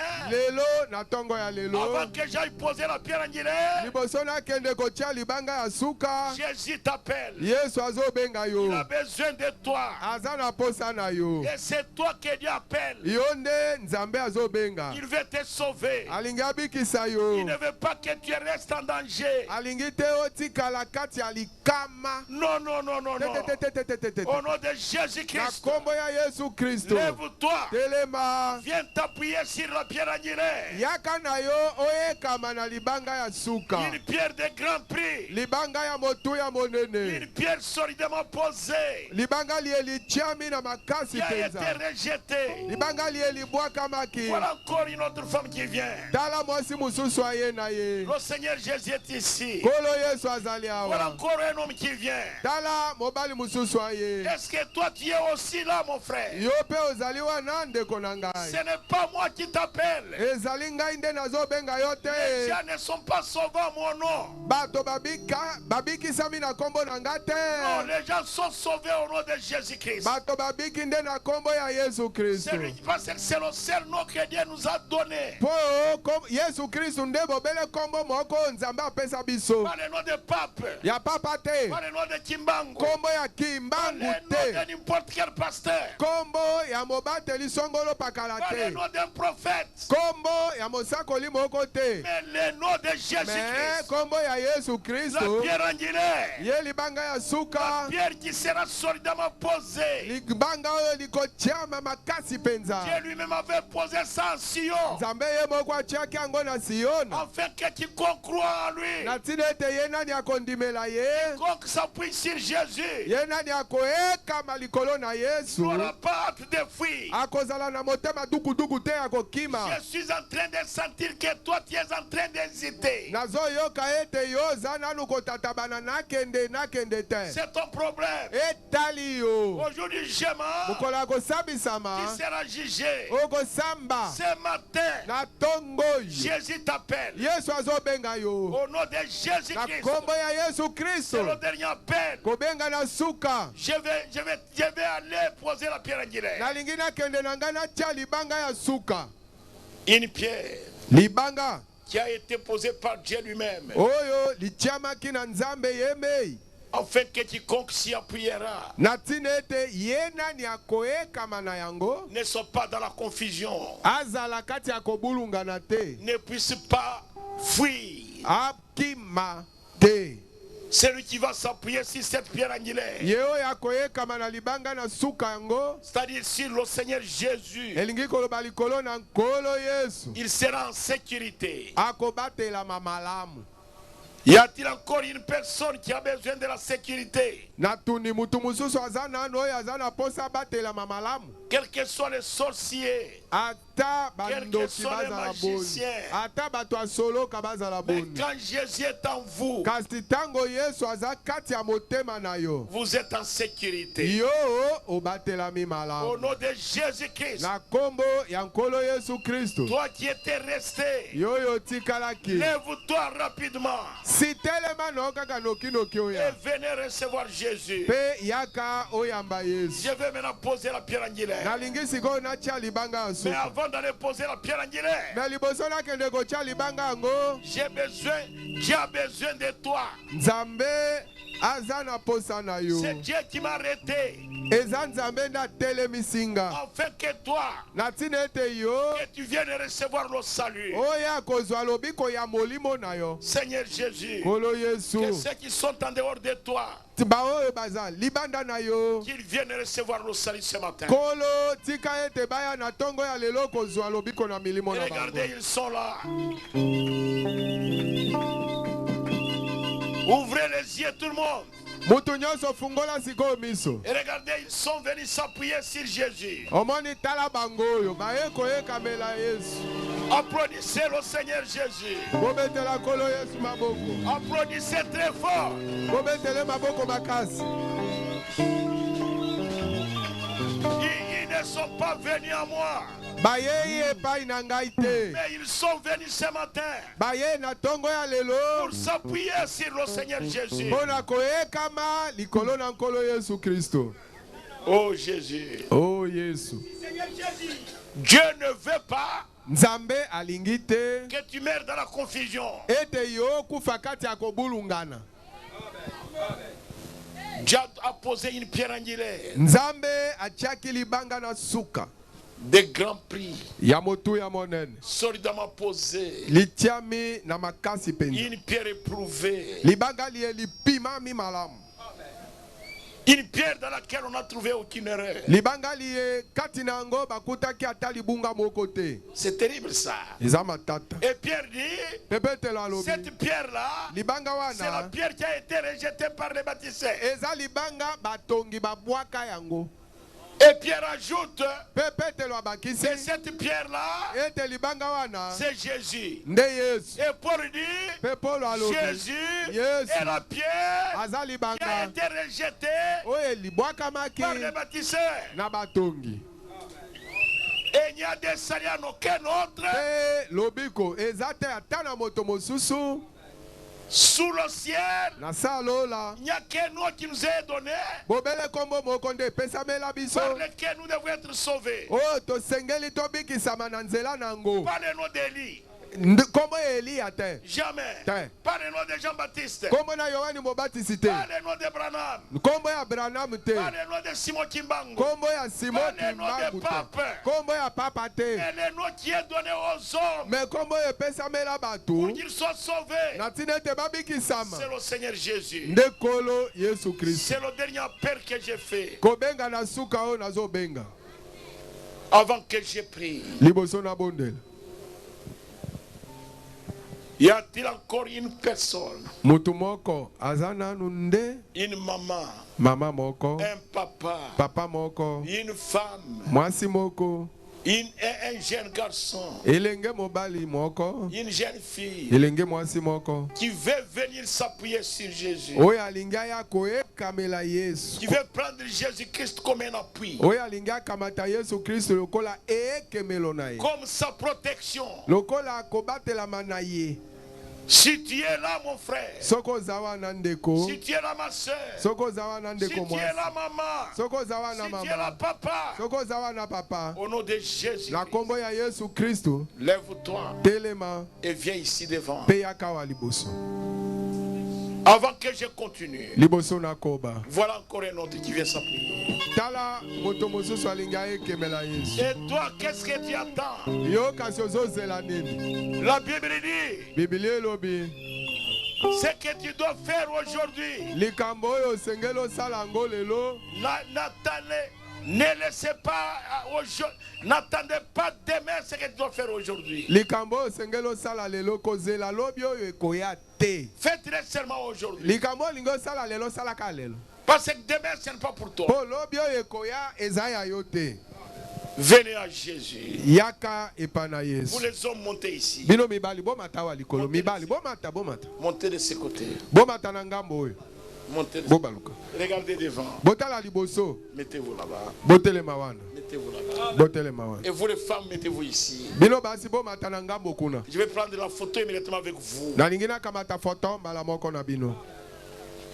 avant que j'aille poser la pierre angulaire, Jésus t'appelle. Il a besoin de toi. Et c'est toi que Dieu appelle. Il veut te sauver. Il ne veut pas que tu restes en danger. Non, non, non, non, non. Au nom de Jésus-Christ, lève-toi. Viens t'appuyer sur la pierre angulaire. Une pierre de grand prix. Une pierre solidement posée. Qui a été rejetée. Voilà encore une autre femme qui vient. Le Seigneur Jésus est ici. Voilà encore un homme qui vient. Est-ce que toi tu es aussi là, mon frère? Ce n'est pas moi qui t'appelle. Les gens ne sont pas sauvés à mon nom. Non, les gens sont sauvés au nom de Jésus-Christ. C'est le seul nom que Dieu nous a donné. Pas le nom de pape. Pas le nom de Kimbangu. Pas le nom de n'importe quel pasteur. Pas le nom d'un prophète. Mais le nom de Jésus-Christ. La pierre angulaire. La pierre qui sera solidement posée. Dieu lui-même avait posé ça en Sion. Afin que quiconque croit en lui, quiconque s'appuie sur Jésus, n'aura pas hâte de fuir. Je suis en train de sentir que toi tu es en train d'hésiter. C'est ton problème. Aujourd'hui, Jéma, tu seras jugé. Ce matin, Jésus t'appelle. Au nom de Jésus-Christ, c'est le dernier appel. Je vais aller poser la pierre angulaire. Une pierre qui a été posée par Dieu lui-même. Afin que quiconque s'y appuiera ne soit pas dans la confusion, ne puisse pas fuir. Celui qui va s'appuyer sur cette pierre angulaire, c'est-à-dire sur le Seigneur Jésus, il sera en sécurité. Y a-t-il encore une personne qui a besoin de la sécurité? Quels que soient les sorciers, quels que soient les magiciens, mais quand Jésus est en vous, vous êtes en sécurité. Au nom de Jésus-Christ, toi qui étais resté, lève-toi rapidement et venez recevoir Jésus. Je vais maintenant poser la pierre angulaire. Mais avant d'aller poser la pierre angulaire, j'ai besoin de toi. C'est Dieu qui m'a arrêté. Afin que toi, que tu viennes recevoir le salut. Seigneur Jésus, que ceux qui sont en dehors de toi, qu'ils viennent recevoir le salut ce matin. Regardez, ils sont là. Ouvrez les yeux tout le monde. Et regardez, ils sont venus s'appuyer sur Jésus. Applaudissez le Seigneur Jésus. Applaudissez très fort. Ils ne sont pas venus à moi, mais ils sont venus ce matin pour s'appuyer sur le Seigneur Jésus. Oh Jésus. Oh Jésus. Dieu ne veut pas que tu meurs dans la confusion. Dieu a posé une pierre angulaire. Des grands prix solidement posés. Une pierre éprouvée. Une pierre dans laquelle on n'a trouvé aucune erreur. C'est terrible ça. Et Pierre dit, cette pierre-là, c'est la pierre qui a été rejetée par les baptisés. Et Pierre ajoute que cette pierre-là, c'est Jésus. Et Paul dit, Jésus est la pierre qui a été rejetée par les baptisés. Et il n'y a des saluts à aucun autre sous le ciel. Il n'y a qu'un nom qui nous est donné par lequel nous devons être sauvés. Pas le nom d'Élie. Jamais. Pas le nom de Jean-Baptiste. Pas le nom de Branham. Pas le nom de Simon Kimbangu. Pas le nom de Pape. Et le nom qui est donné aux hommes pour qu'ils soient sauvés, c'est le Seigneur Jésus. C'est le dernier appel que j'ai fait avant que j'ai prié. Y a-t-il encore une personne, une maman, un papa, une femme, un jeune garçon, une jeune fille qui veut venir s'appuyer sur Jésus, qui veut prendre Jésus-Christ comme un appui, comme sa protection? Si tu es là, mon frère, si tu es là, ma soeur, si tu es là, maman, si tu es là, papa, au nom de Jésus, lève-toi et viens ici devant. Avant que je continue, voilà encore un autre qui vient s'appuyer. Et toi, qu'est-ce que tu attends? La Bible dit, ce que tu dois faire aujourd'hui, ne laissez pas aujourd'hui, n'attendez pas demain ce que tu dois faire aujourd'hui. Faites-le seulement aujourd'hui. Parce que demain ce n'est pas pour toi. Venez à Jésus. Yaka epana Yesu. Vous les hommes montez ici. Bino mibali bomata wa likolo. Mibali bomata. Montez de ce côté. Bomata na ngambo oyo. Montez. Regardez devant. Botala liboso. Mettez-vous là-bas. Botelema wana. Mettez-vous là-bas. Botelema wana. Et vous les femmes, mettez-vous ici. Bino basi bomata na ngambo kuna. Je vais prendre la photo immédiatement avec vous. Na lingina kamata photo mbala moko na bino.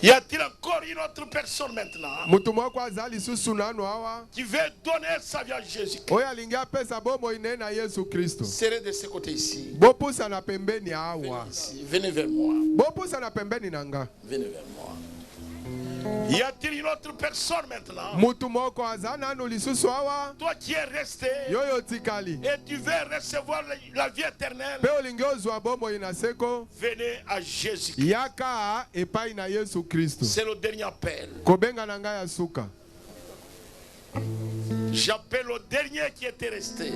Y a-t-il encore une autre personne maintenant qui veut donner sa vie à Jésus? Serez de ce côté ici. Venez ici. Venez vers moi. Venez vers moi. Y a-t-il une autre personne maintenant? Toi qui es resté et tu veux recevoir la vie éternelle, venez à Jésus. C'est le dernier appel. J'appelle le dernier qui était resté.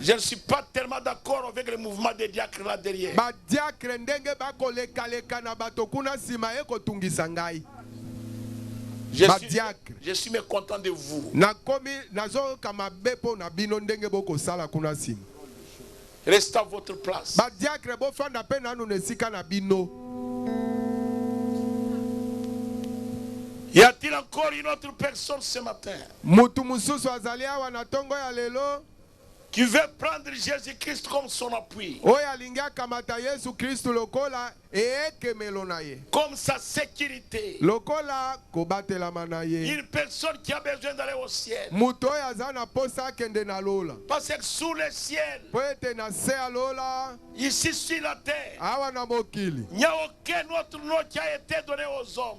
Je ne suis pas tellement d'accord avec le mouvement des diacres là derrière. Je suis mécontent de vous. Restez à votre place. Y a-t-il encore une autre personne ce matin qui veut prendre Jésus-Christ comme son appui, comme sa sécurité? Une personne qui a besoin d'aller au ciel. Parce que sous le ciel, ici sur la terre, il n'y a aucun autre nom qui a été donné aux hommes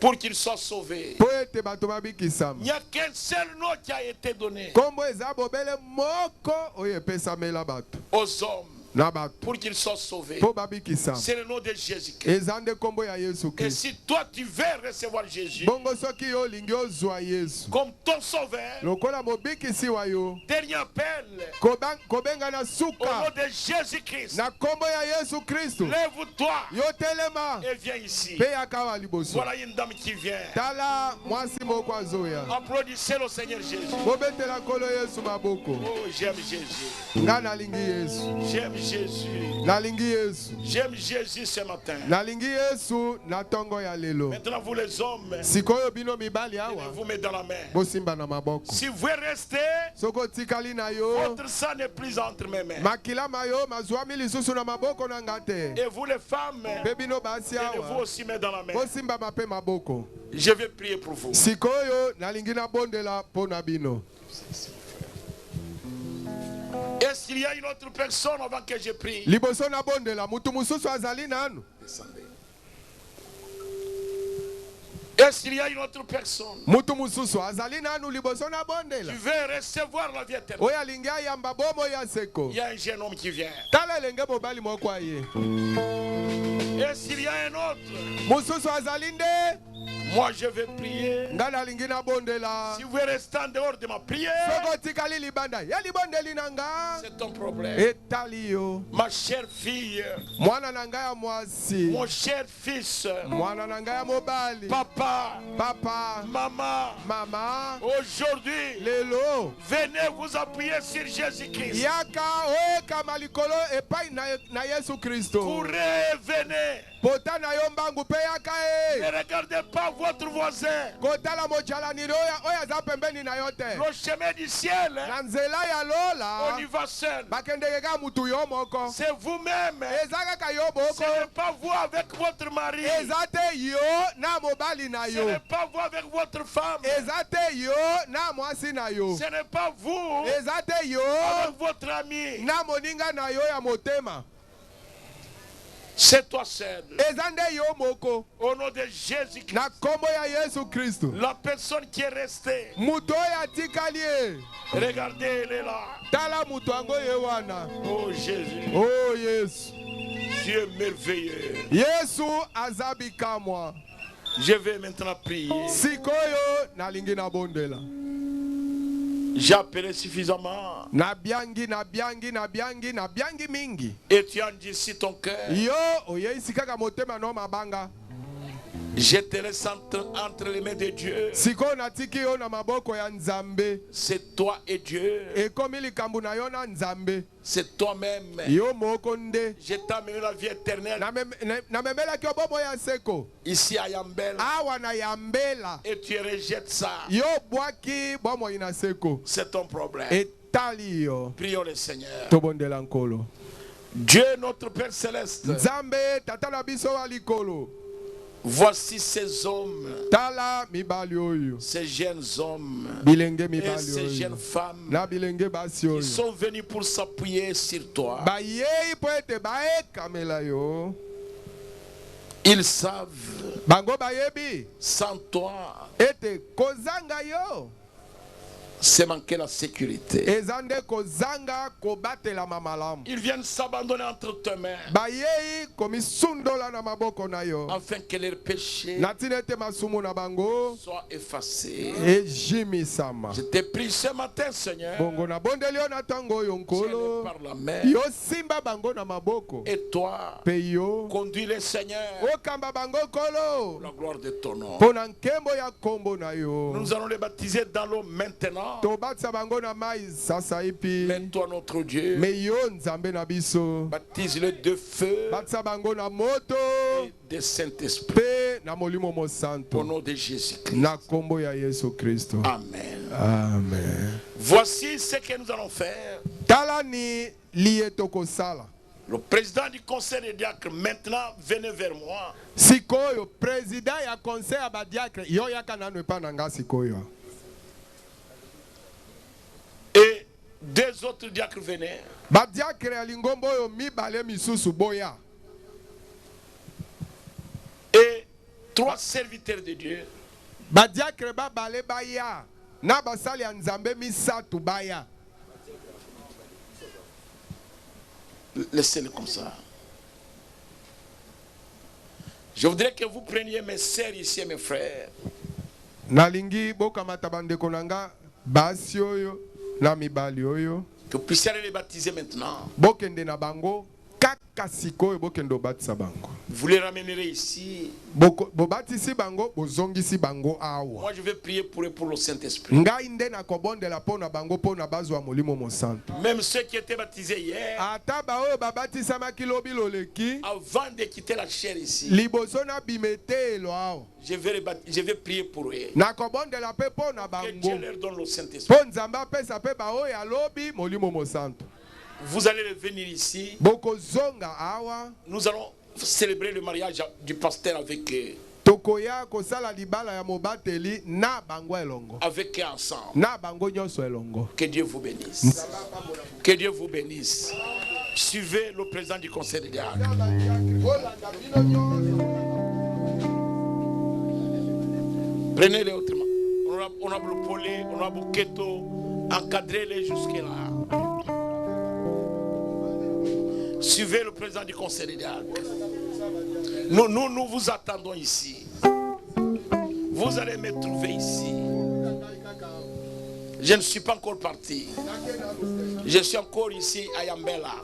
pour qu'ils soient sauvés. Il n'y a qu'un seul nom qui a été donné aux hommes pour qu'ils soient sauvés. C'est le nom de Jésus-Christ. Et si toi tu veux recevoir Jésus comme ton sauveur, dernier appel au nom de Jésus-Christ, lève-toi et viens ici. Voilà une dame qui vient. Applaudissez le Seigneur Jésus. Oh, j'aime Jésus. J'aime Jésus. J'aime Jésus ce matin. Maintenant vous les hommes, vous mettez dans la main. Si vous restez, votre sang n'est plus entre mes mains. Et vous les femmes, vous aussi mettez dans la main. Je vais prier pour vous. Est-ce qu'il y a une autre personne avant que je prie? Descendez. Est-ce qu'il y a une autre personne qui veut recevoir la vie éternelle? Il y a un jeune homme qui vient. Est-ce qu'il y a un autre? Moi je vais prier. Si vous restez en dehors de ma prière, c'est ton problème. Ma chère fille, mon cher fils, papa, maman, aujourd'hui, venez vous appuyer sur Jésus-Christ. Courez, venez. Ne regardez pas votre voisin. Le chemin du ciel, on y va seul. C'est vous-même. Ce n'est pas vous avec votre mari. Ce n'est pas vous avec votre femme. Ce n'est pas vous avec votre ami. C'est toi seul. Au nom de Jésus-Christ. La personne qui est restée. Regardez, elle est là. Oh Jésus. Oh Jésus. Tu es merveilleux. Je vais maintenant prier. J'ai appelé suffisamment. Et tu endurcis ton cœur. Je te laisse entre les mains de Dieu. C'est toi et Dieu. C'est toi-même. Je t'ai amené la vie éternelle. Ici à Yambela. Et tu rejettes ça. C'est ton problème. Prions le Seigneur. Dieu notre Père Céleste. Voici ces hommes, ces jeunes hommes et ces jeunes femmes qui sont venus pour s'appuyer sur toi. Ils savent, sans toi, c'est manquer la sécurité. Ils viennent s'abandonner entre tes mains afin que leurs péchés soient effacés. Je te prie ce matin, Seigneur, tiens-le par la main et toi, conduis les Seigneur pour la gloire de ton nom. Nous allons les baptiser dans l'eau maintenant. Mais toi notre Dieu, baptise-le de feu et de Saint-Esprit au nom de Jésus-Christ. Amen. Amen. Voici ce que nous allons faire. Le président du conseil des diacres maintenant venez vers moi. Président du conseil des diacres, et deux autres diacres venaient. Et trois serviteurs de Dieu. Laissez-le comme ça. Je voudrais que vous preniez mes sœurs ici et mes frères. Que vous puissiez aller les baptiser maintenant. Vous les ramènerez ici. Moi je vais prier pour eux pour le Saint-Esprit. Même ceux qui étaient baptisés hier, avant de quitter la chair ici, je vais prier pour eux. Que Dieu leur donne le Saint-Esprit. Vous allez venir ici. Nous allons célébrer le mariage du pasteur avec eux. Avec eux ensemble. Que Dieu vous bénisse. Que Dieu vous bénisse. Suivez le président du conseil des diacres. Prenez-les autrement. On a Paulé, on a Keto, encadrez-les jusque-là. Suivez le président du conseil des diacres. Nous vous attendons ici. Vous allez me trouver ici. Je ne suis pas encore parti. Je suis encore ici à Yambela.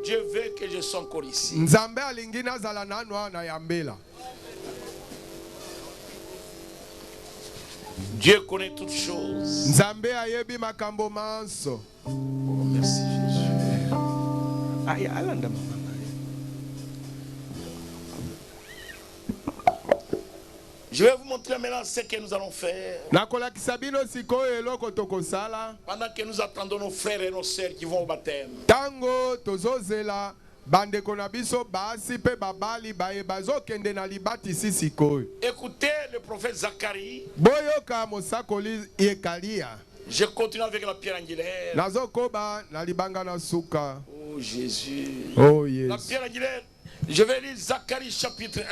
Dieu veut que je sois encore ici. Dieu connaît toutes choses. Oh, merci Jésus. Je vais vous montrer maintenant ce que nous allons faire. Pendant que nous attendons nos frères et nos sœurs qui vont au baptême. Écoutez le prophète Zacharie. Je continue avec la pierre angulaire. Oh Jésus. Oh yes. La pierre angulaire. Je vais lire Zacharie chapitre 1.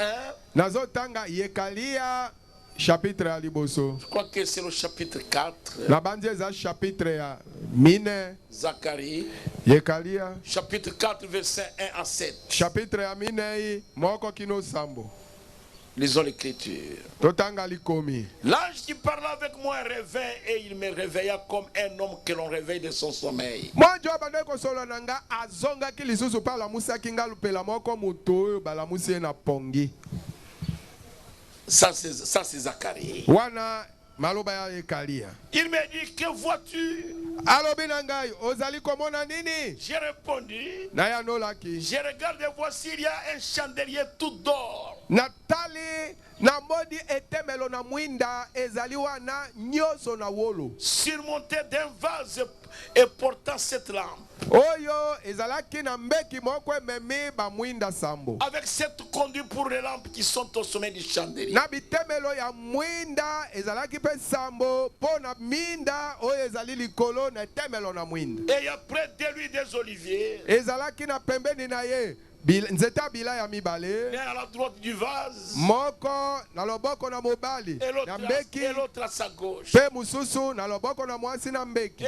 Je crois que c'est le chapitre 4. Zacharie. Chapitre 4, verset 1 à 7. Lisons l'écriture. L'ange qui parlait avec moi revint et il me réveilla comme un homme que l'on réveille de son sommeil. Ça c'est Zacharie. Il me dit, que vois-tu? J'ai répondu, je regarde et voici il y a un chandelier tout d'or. Surmonté d'un vase et portant cette lampe. Avec cette conduite pour les lampes qui sont au sommet du chandelier. Et il y a près de lui des oliviers. Et à la droite du vase. Et l'autre à sa gauche. Et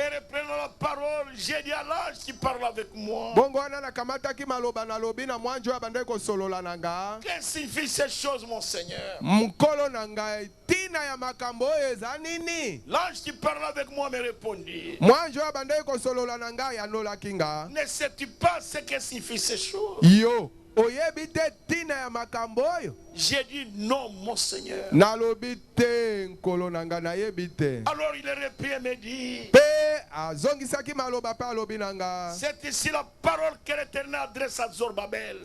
reprenant la parole, j'ai dit à l'ange qui parle avec moi. Qu'est-ce que signifie ces choses, mon Seigneur? L'ange qui parle avec moi me répondit. Ne sais-tu pas ce que signifient ces choses? J'ai dit non, mon Seigneur. Alors il est repris et me dit, c'est ici la parole que l'Éternel adresse à Zorobabel.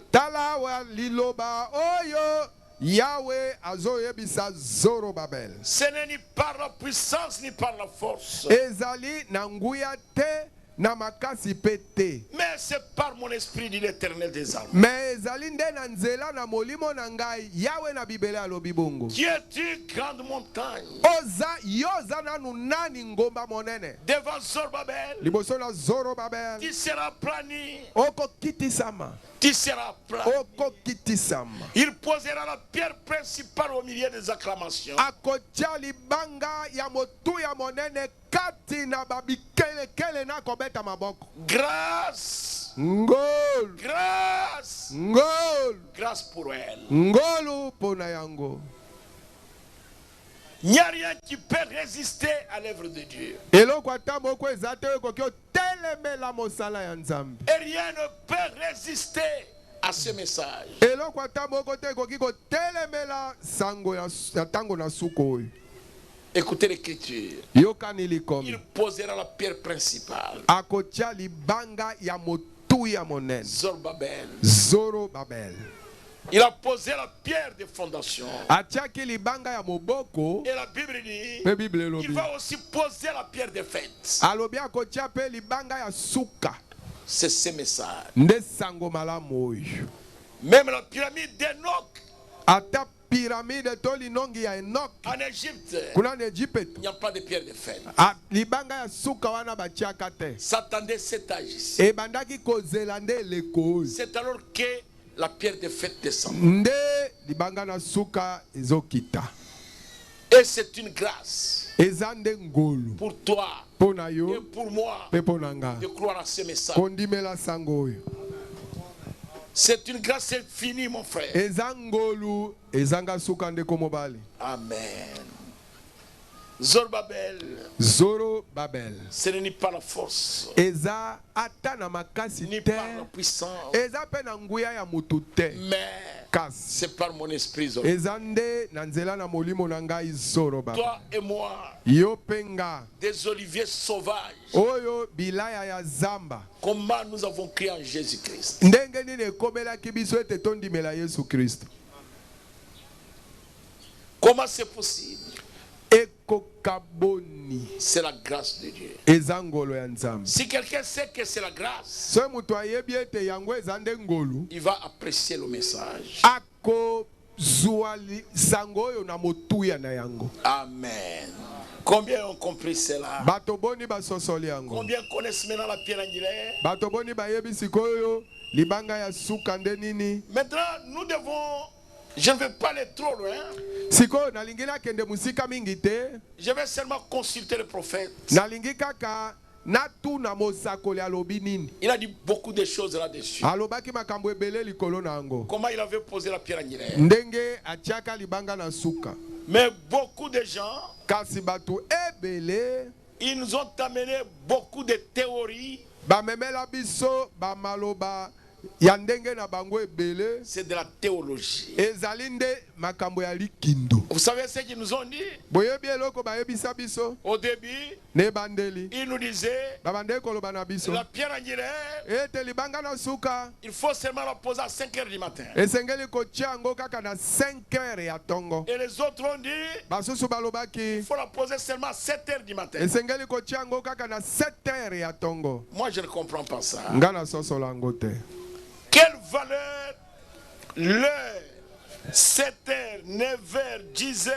Ce n'est ni par la puissance ni par la force, mais c'est par mon esprit, dit l'Éternel des armées. Qui est une grande montagne devant Zorobabel, qui sera plani. Tu seras plat. Il posera la pierre principale au milieu des acclamations. Grâce. Grâce. Grâce pour elle. Il n'y a rien qui peut résister à l'œuvre de Dieu. Et rien ne peut résister à ce message. Écoutez l'écriture. Il posera la pierre principale. Zorobabel. Il a posé la pierre de fondation. Et la Bible dit, il va aussi poser la pierre de fête. C'est ce message. Même la pyramide d'Enoch. En Égypte, il n'y a pas de pierre de fête. S'attendait cet âge ici. C'est alors que la pierre de fête descend. Et c'est une grâce pour toi et pour moi de croire à ce message. C'est une grâce infinie, mon frère. Amen. Zorobabel. Ce n'est ni par la force, ni par la puissance, mais c'est par mon esprit. Toi et moi, des oliviers sauvages. Comment nous avons crié en Jésus-Christ. Comment c'est possible? C'est la grâce de Dieu. Si quelqu'un sait que c'est la grâce, il va apprécier le message. Amen. Combien ont compris cela? Combien connaissent maintenant la pierre angulaire? Maintenant, nous devons... Je ne vais pas aller trop loin. Je vais seulement consulter le prophète. Il a dit beaucoup de choses là-dessus. Comment il avait posé la pierre angulaire. Mais beaucoup de gens, ils nous ont amené beaucoup de théories. C'est de la théologie. Vous savez ce qu'ils nous ont dit? Au début, ils nous disaient la pierre angulaire, il faut seulement la poser à 5 heures du matin. Et les autres ont dit il faut la poser seulement à 7 heures du matin. Moi je ne comprends pas ça. Quelle valeur l'heure? 7h, 9h, 10h,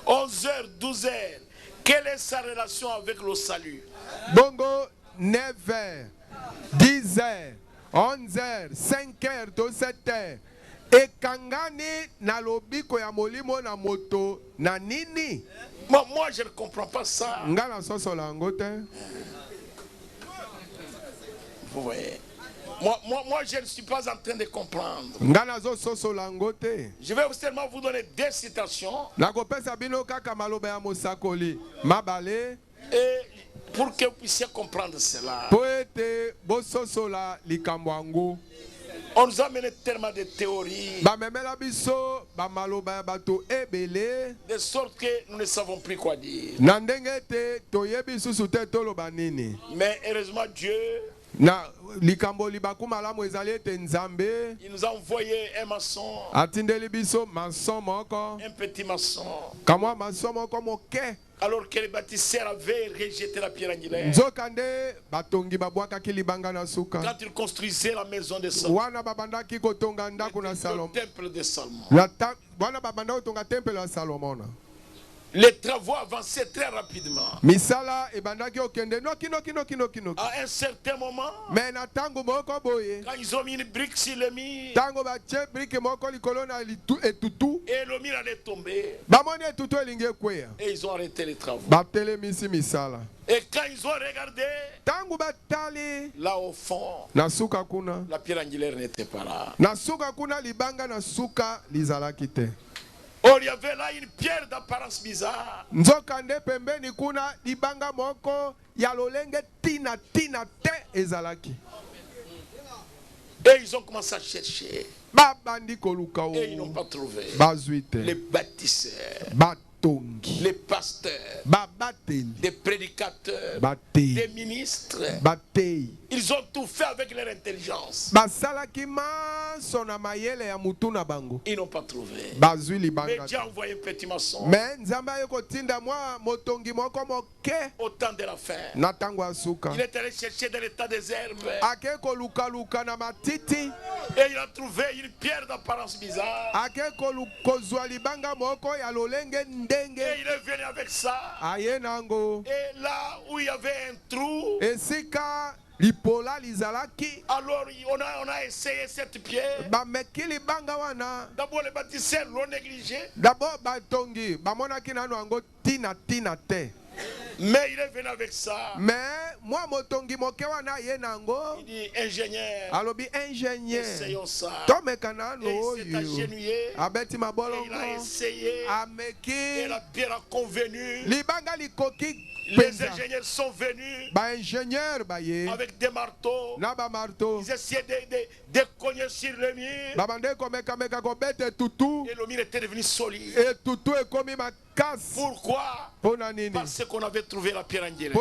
11h, 12h. Quelle est sa relation avec le salut? Bongo, 9h, 10h, 11h, 5h, 7h. Et kangani na lobiko ya molimo na moto na nini? Moi je ne comprends pas ça. Ngana soso langote. Vous voyez? Moi, je ne suis pas en train de comprendre. Je vais seulement vous donner des citations. Et pour que vous puissiez comprendre cela. On nous a mené tellement de théories. De sorte que nous ne savons plus quoi dire. Mais heureusement Dieu, il nous a envoyé un maçon, un petit maçon, alors que les bâtisseurs avaient rejeté la pierre angulaire. Quand ils construisaient la maison de Salomon, le temple de Salomon, les travaux avançaient très rapidement. À un certain moment, quand ils ont mis une brique sur le mur, et le mur allait tomber, et ils ont arrêté les travaux. Et quand ils ont regardé, là au fond, la pierre angulaire n'était pas là. Oh, il y avait là une pierre d'apparence bizarre. Et ils ont commencé à chercher. Et ils n'ont pas trouvé. Les bâtisseurs, les pasteurs, des prédicateurs, des ministres. Ils ont tout fait avec leur intelligence. Ils n'ont pas trouvé. Mais Dieu a envoyé un petit maçon au temps de la fin. Il est allé chercher dans l'état des herbes. Et il a trouvé une pierre d'apparence bizarre. Et il est venu avec ça. Et là où il y avait un trou, alors on a essayé cette pierre. D'abord les bâtisseurs l'ont négligé. Mais il est venu avec ça. Il dit ingénieur, essayons ça. Et il s'est agenouillé. Et il a essayé. Et la pierre a convenu. Les ingénieurs sont venus avec des marteaux. Ils essayaient de cogner sur le mur. Et le mur était devenu solide. Pourquoi? Parce qu'on avait trouvé la pierre angulaire.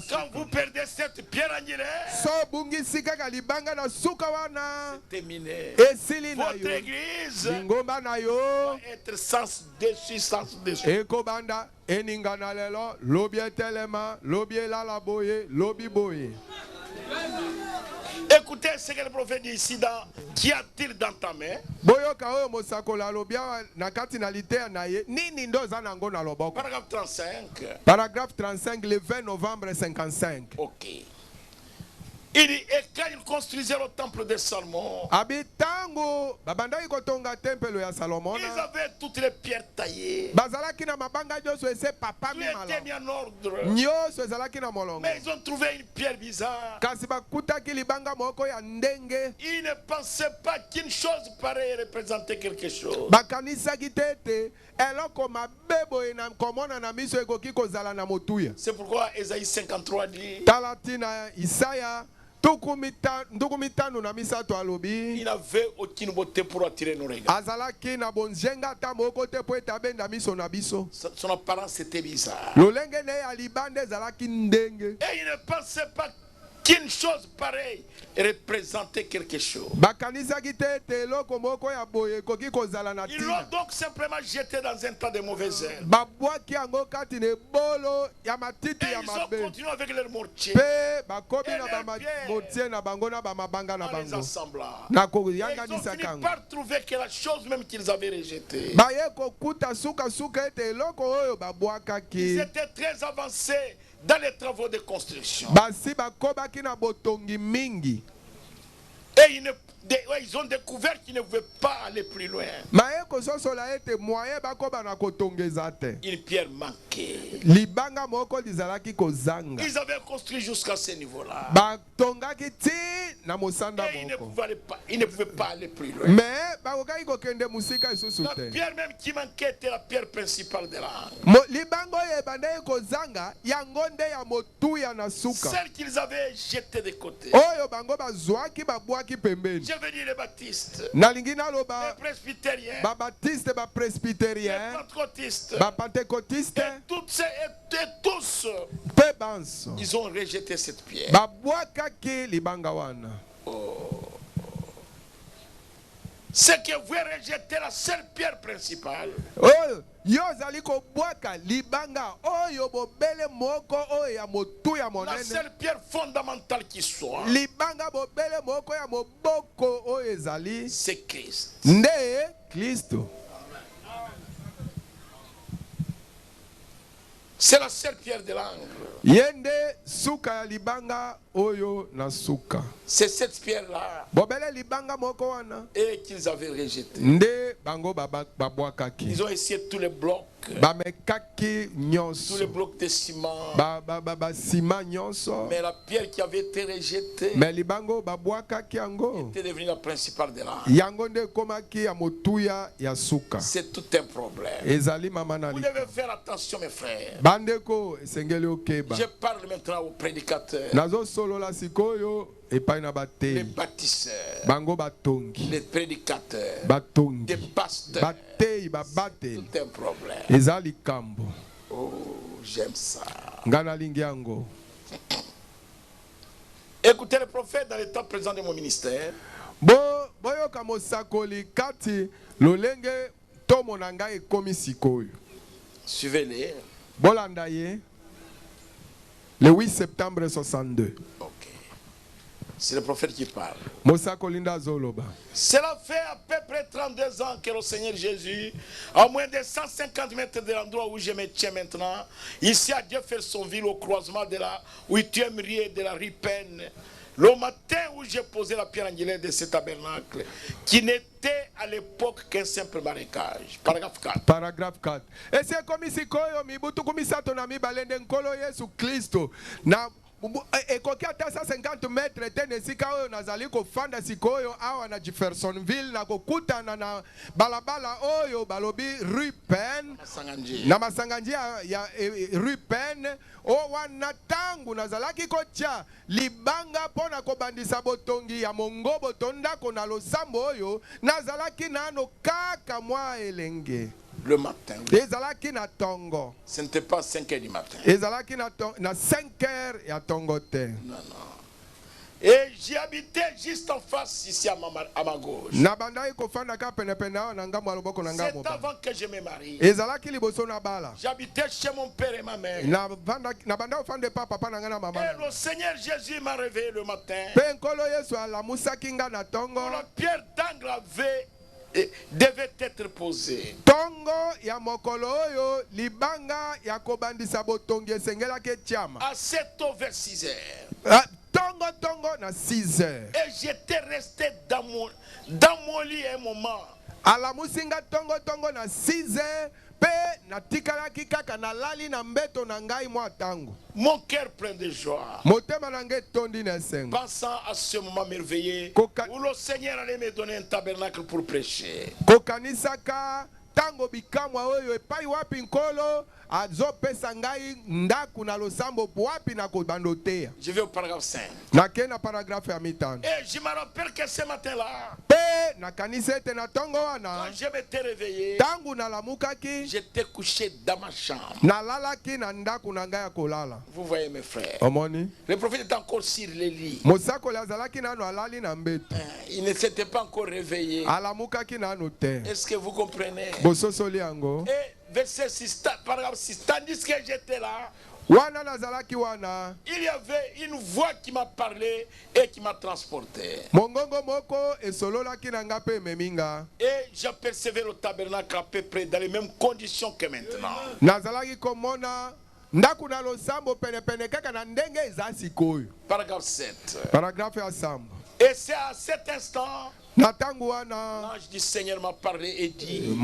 Quand vous perdez cette pierre angulaire, c'est terminé. Votre église va être sens dessus, sens dessous. Écoutez ce que le prophète dit ici dans Qu'y a-t-il dans ta main? Paragraphe 35. Paragraphe 35, le 20 novembre 55. Ok. Il dit, et quand ils construisaient le temple de Salomon, ils avaient toutes les pierres taillées. Tout était mis en ordre. Mais ils ont trouvé une pierre bizarre. Ils ne pensaient pas qu'une chose pareille représentait quelque chose. C'est pourquoi Ésaïe 53 dit, Il n'avait aucune beauté pour attirer nos regards. Son apparence était bizarre. Et il ne pensait pas qu'une chose pareille représentait quelque chose. Ils l'ont donc simplement jeté dans un tas de mauvaises herbes. Et ils ont continué avec leur mortier et leurs pierres en les assemblant. Et ils ont fini par trouver que la chose même qu'ils avaient rejetée. Ils étaient très avancés dans les travaux de construction. Et ils ont découvert qu'ils ne pouvaient pas aller plus loin. Une pierre manquait. Ils avaient construit jusqu'à ce niveau-là. Et ils ne pouvaient pas aller plus loin. La pierre même qui manquait était la pierre principale de l'angle. Celle qu'ils avaient jetée de côté. Je veux dire les baptistes, les presbytériens, les pentecôtistes, et tous, ils ont rejeté cette pierre. C'est que vous rejetez la seule pierre principale. La seule pierre fondamentale qui soit, c'est Christ. C'est la seule pierre de l'angle. C'est cette pierre-là et qu'ils avaient rejeté. Ils ont essayé tous les blocs. Tous les blocs de ciment. Mais la pierre qui avait été rejetée était devenue la principale de l'angle. C'est tout un problème. Vous devez faire attention, mes frères. Je parle maintenant aux prédicateurs, les bâtisseurs, les prédicateurs, les pasteurs. Tout un problème. Oh, j'aime ça. Écoutez le prophète dans l'état présent de mon ministère. Suivez-les. Le 8 septembre 62. Ok. C'est le prophète qui parle. Cela fait à peu près 32 ans que le Seigneur Jésus, à moins de 150 mètres de l'endroit où je me tiens maintenant, ici à Jeffersonville, au croisement de la 8e rue et de la rue Penn, le matin où j'ai posé la pierre angulaire de ce tabernacle, qui n'était à l'époque qu'un simple marécage. Paragraphe 4. Paragraphe 4. Et c'est comme ici, et kokia tasa 50 mètres tene sika oyo nazali ko fanda sikoyo awa na Jeffersonville na kokuta na balabala oyo balobi rue Penn na masanganji ya rue Penn o wana tangu nazalaki kotia libanga pona kobandisa botongi ya mongobo tondako na losambo oyo nazalaki nano kaka mwa elenge. Le matin. Ce n'était pas 5 heures du matin. Na 5 heures ya tongote. Non, non. Et j'y habitais juste en face ici à ma gauche. C'est avant que je me marie. J'habitais chez mon père et ma mère. Et le Seigneur Jésus m'a réveillé le matin. La pierre d'angle devait être posée. Ya mokolo oyo libanga ya kobandisa botongi esengela ke tiama. À 7h vers 6h. Tongo na 6h. Et j'étais resté dans mon lit un moment. Ala musinga tongo na 6h pe na tikalaki kaka na lali na mbeto na ngai mwa tango. Mon cœur plein de joie. Motema na ngai tondi na sengo. Pensant à ce moment merveilleux où le Seigneur allait me donner un tabernacle pour prêcher. Kokanisaka tango bikamwa oyo epai wapi nkolo azopesa ngai ndaku na losambo wapi na kobandotea. Je vais au paragraphe 5. Nakena paragraphe ya mitano. Et je me rappelle que ce matin-là, quand je m'étais réveillé, j'étais couché dans ma chambre. Vous voyez mes frères, le prophète est encore sur les lits. Il ne s'était pas encore réveillé. Est-ce que vous comprenez? Et verset 6, paragraphe 6, tandis que j'étais là, il y avait une voix qui m'a parlé et qui m'a transporté. Et j'apercevais le tabernacle à peu près dans les mêmes conditions que maintenant. Paragraphe 7. Et c'est à cet instant l'ange du Seigneur m'a parlé et dit,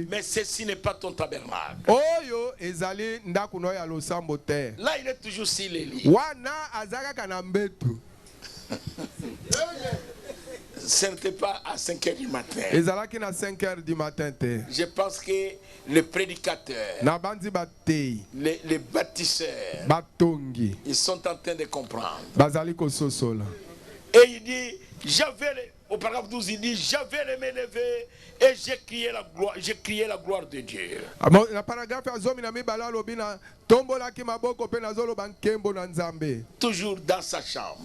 mais ceci n'est pas ton tabernacle. Là il est toujours sur les lits. Ce n'était pas à 5 h du matin. Je pense que le prédicateur, les bâtisseurs, ils sont en train de comprendre. Et il dit, au paragraphe 12, il dit, j'avais les mains levées et j'ai crié la gloire de Dieu. Toujours dans sa chambre.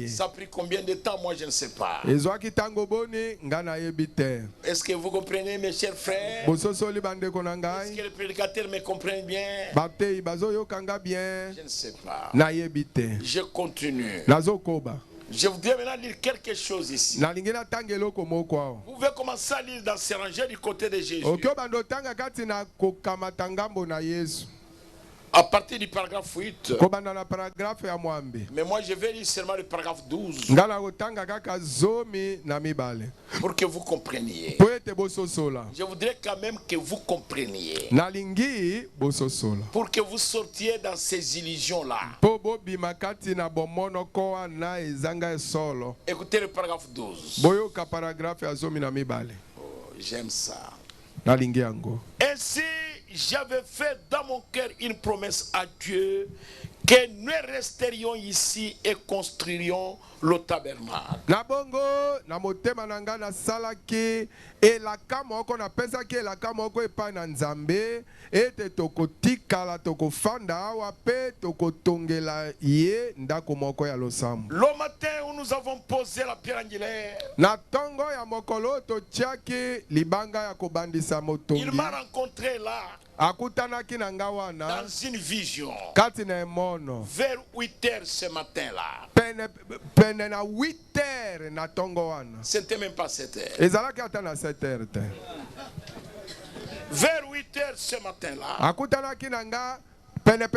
Ça a pris combien de temps? Moi je ne sais pas. Est-ce que vous comprenez mes chers frères? Est-ce que les prédicateurs me comprennent bien? Je ne sais pas. Je continue. Je voudrais maintenant lire quelque chose ici. Vous pouvez commencer à lire dans ces rangées du côté de Jésus. À partir du paragraphe 8. Mais moi je vais lire seulement le paragraphe 12. Pour que vous compreniez. Je voudrais quand même que vous compreniez. Pour que vous sortiez dans ces illusions-là. Écoutez le paragraphe 12. J'aime ça. Ainsi, j'avais fait dans mon cœur une promesse à Dieu que nous resterions ici et construirions le tabernacle. Le matin où nous avons posé la pierre angulaire, il m'a rencontré là. Dans une vision. Vers 8 h ce matin-là. C'était même pas 7 h. Vers 8 h ce matin-là. Pendant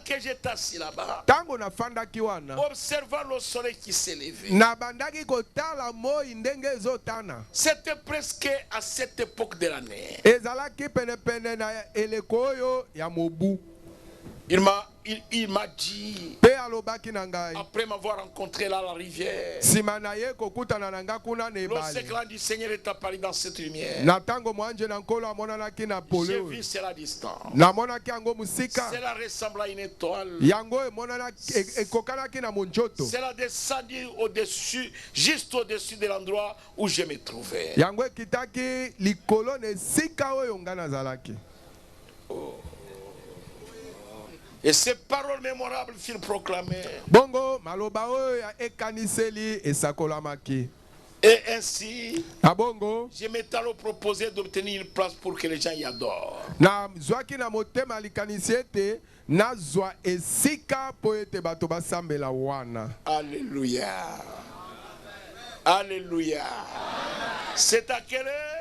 que j'étais assis là-bas, observant le soleil qui s'est levé, c'était presque à cette époque de l'année. Il m'a dit, après m'avoir rencontré là à la rivière, le secret du Seigneur est apparu dans cette lumière. J'ai vu cela distant. Cela ressemble à une étoile. Cela descendu au-dessus, juste au-dessus de l'endroit où je me trouvais. Et ces paroles mémorables furent proclamées. Et ainsi, je m'étais alors proposé d'obtenir une place pour que les gens y adorent. Alléluia. Alléluia. C'est à quelle heure?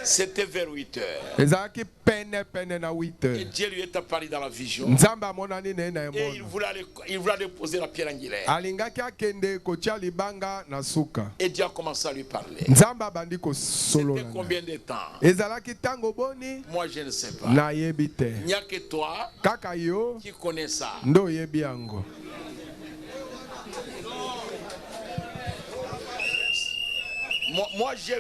C'était vers 8 h. Et Dieu lui est apparu dans la vision. Et il voulait déposer la pierre angulaire. Et Dieu a commencé à lui parler. C'était combien de temps? Moi je ne sais pas. Il n'y a que toi qui connais ça. Moi, je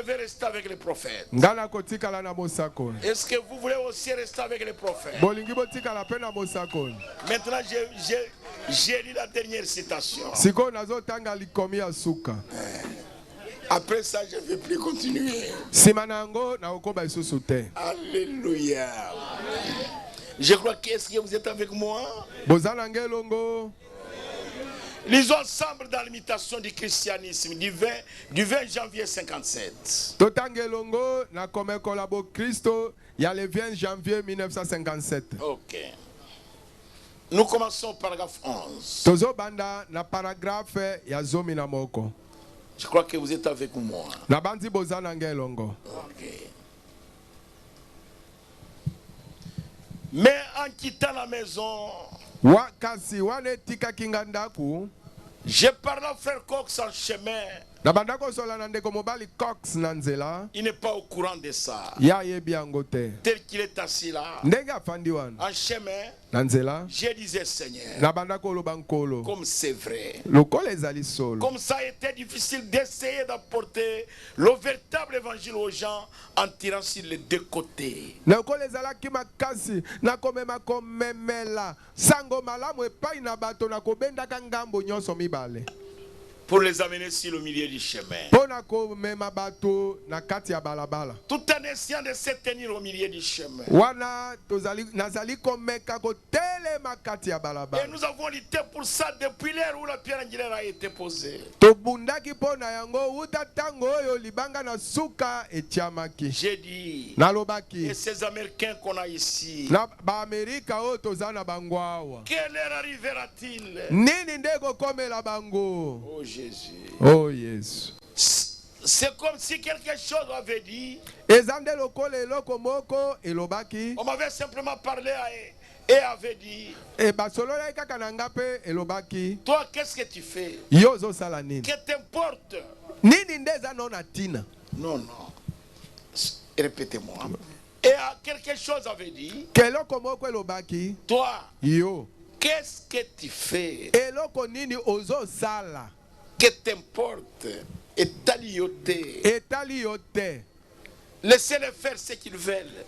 vais rester avec les prophètes. Est-ce que vous voulez aussi rester avec les prophètes? Maintenant, j'ai lu la dernière citation. Après ça, je ne vais plus continuer. Alléluia. Je crois qu'est-ce que vous êtes avec moi? Lisons ensemble dans l'imitation du christianisme du 20 janvier 57. Il y a le 20 janvier 1957. Ok. Nous commençons au paragraphe 11. Je crois que vous êtes avec moi. Ok. Mais en quittant la maison, j'ai parlé au frère Cox en chemin. Il n'est pas au courant de ça. Tel qu'il est assis là, en chemin, je disais Seigneur, comme c'est vrai, comme ça a été difficile d'essayer d'apporter le véritable évangile aux gens en tirant sur les deux côtés. Pour les amener sur le milieu du chemin. Tout en essayant de se tenir au milieu du chemin. Et nous avons lutté pour ça depuis l'heure où la pierre angulaire a été posée. J'ai dit, et ces Américains qu'on a ici, quelle heure arrivera-t-il? Oh Jésus. Oh yes. C'est comme si quelque chose avait dit. On m'avait simplement parlé et avait dit. Toi, qu'est-ce que tu fais? Que t'importe? Non, non. Répétez-moi. Et quelque chose avait dit. Toi, qu'est-ce que tu fais? Que t'importe? Et talioté. Laissez-les faire ce qu'ils veulent.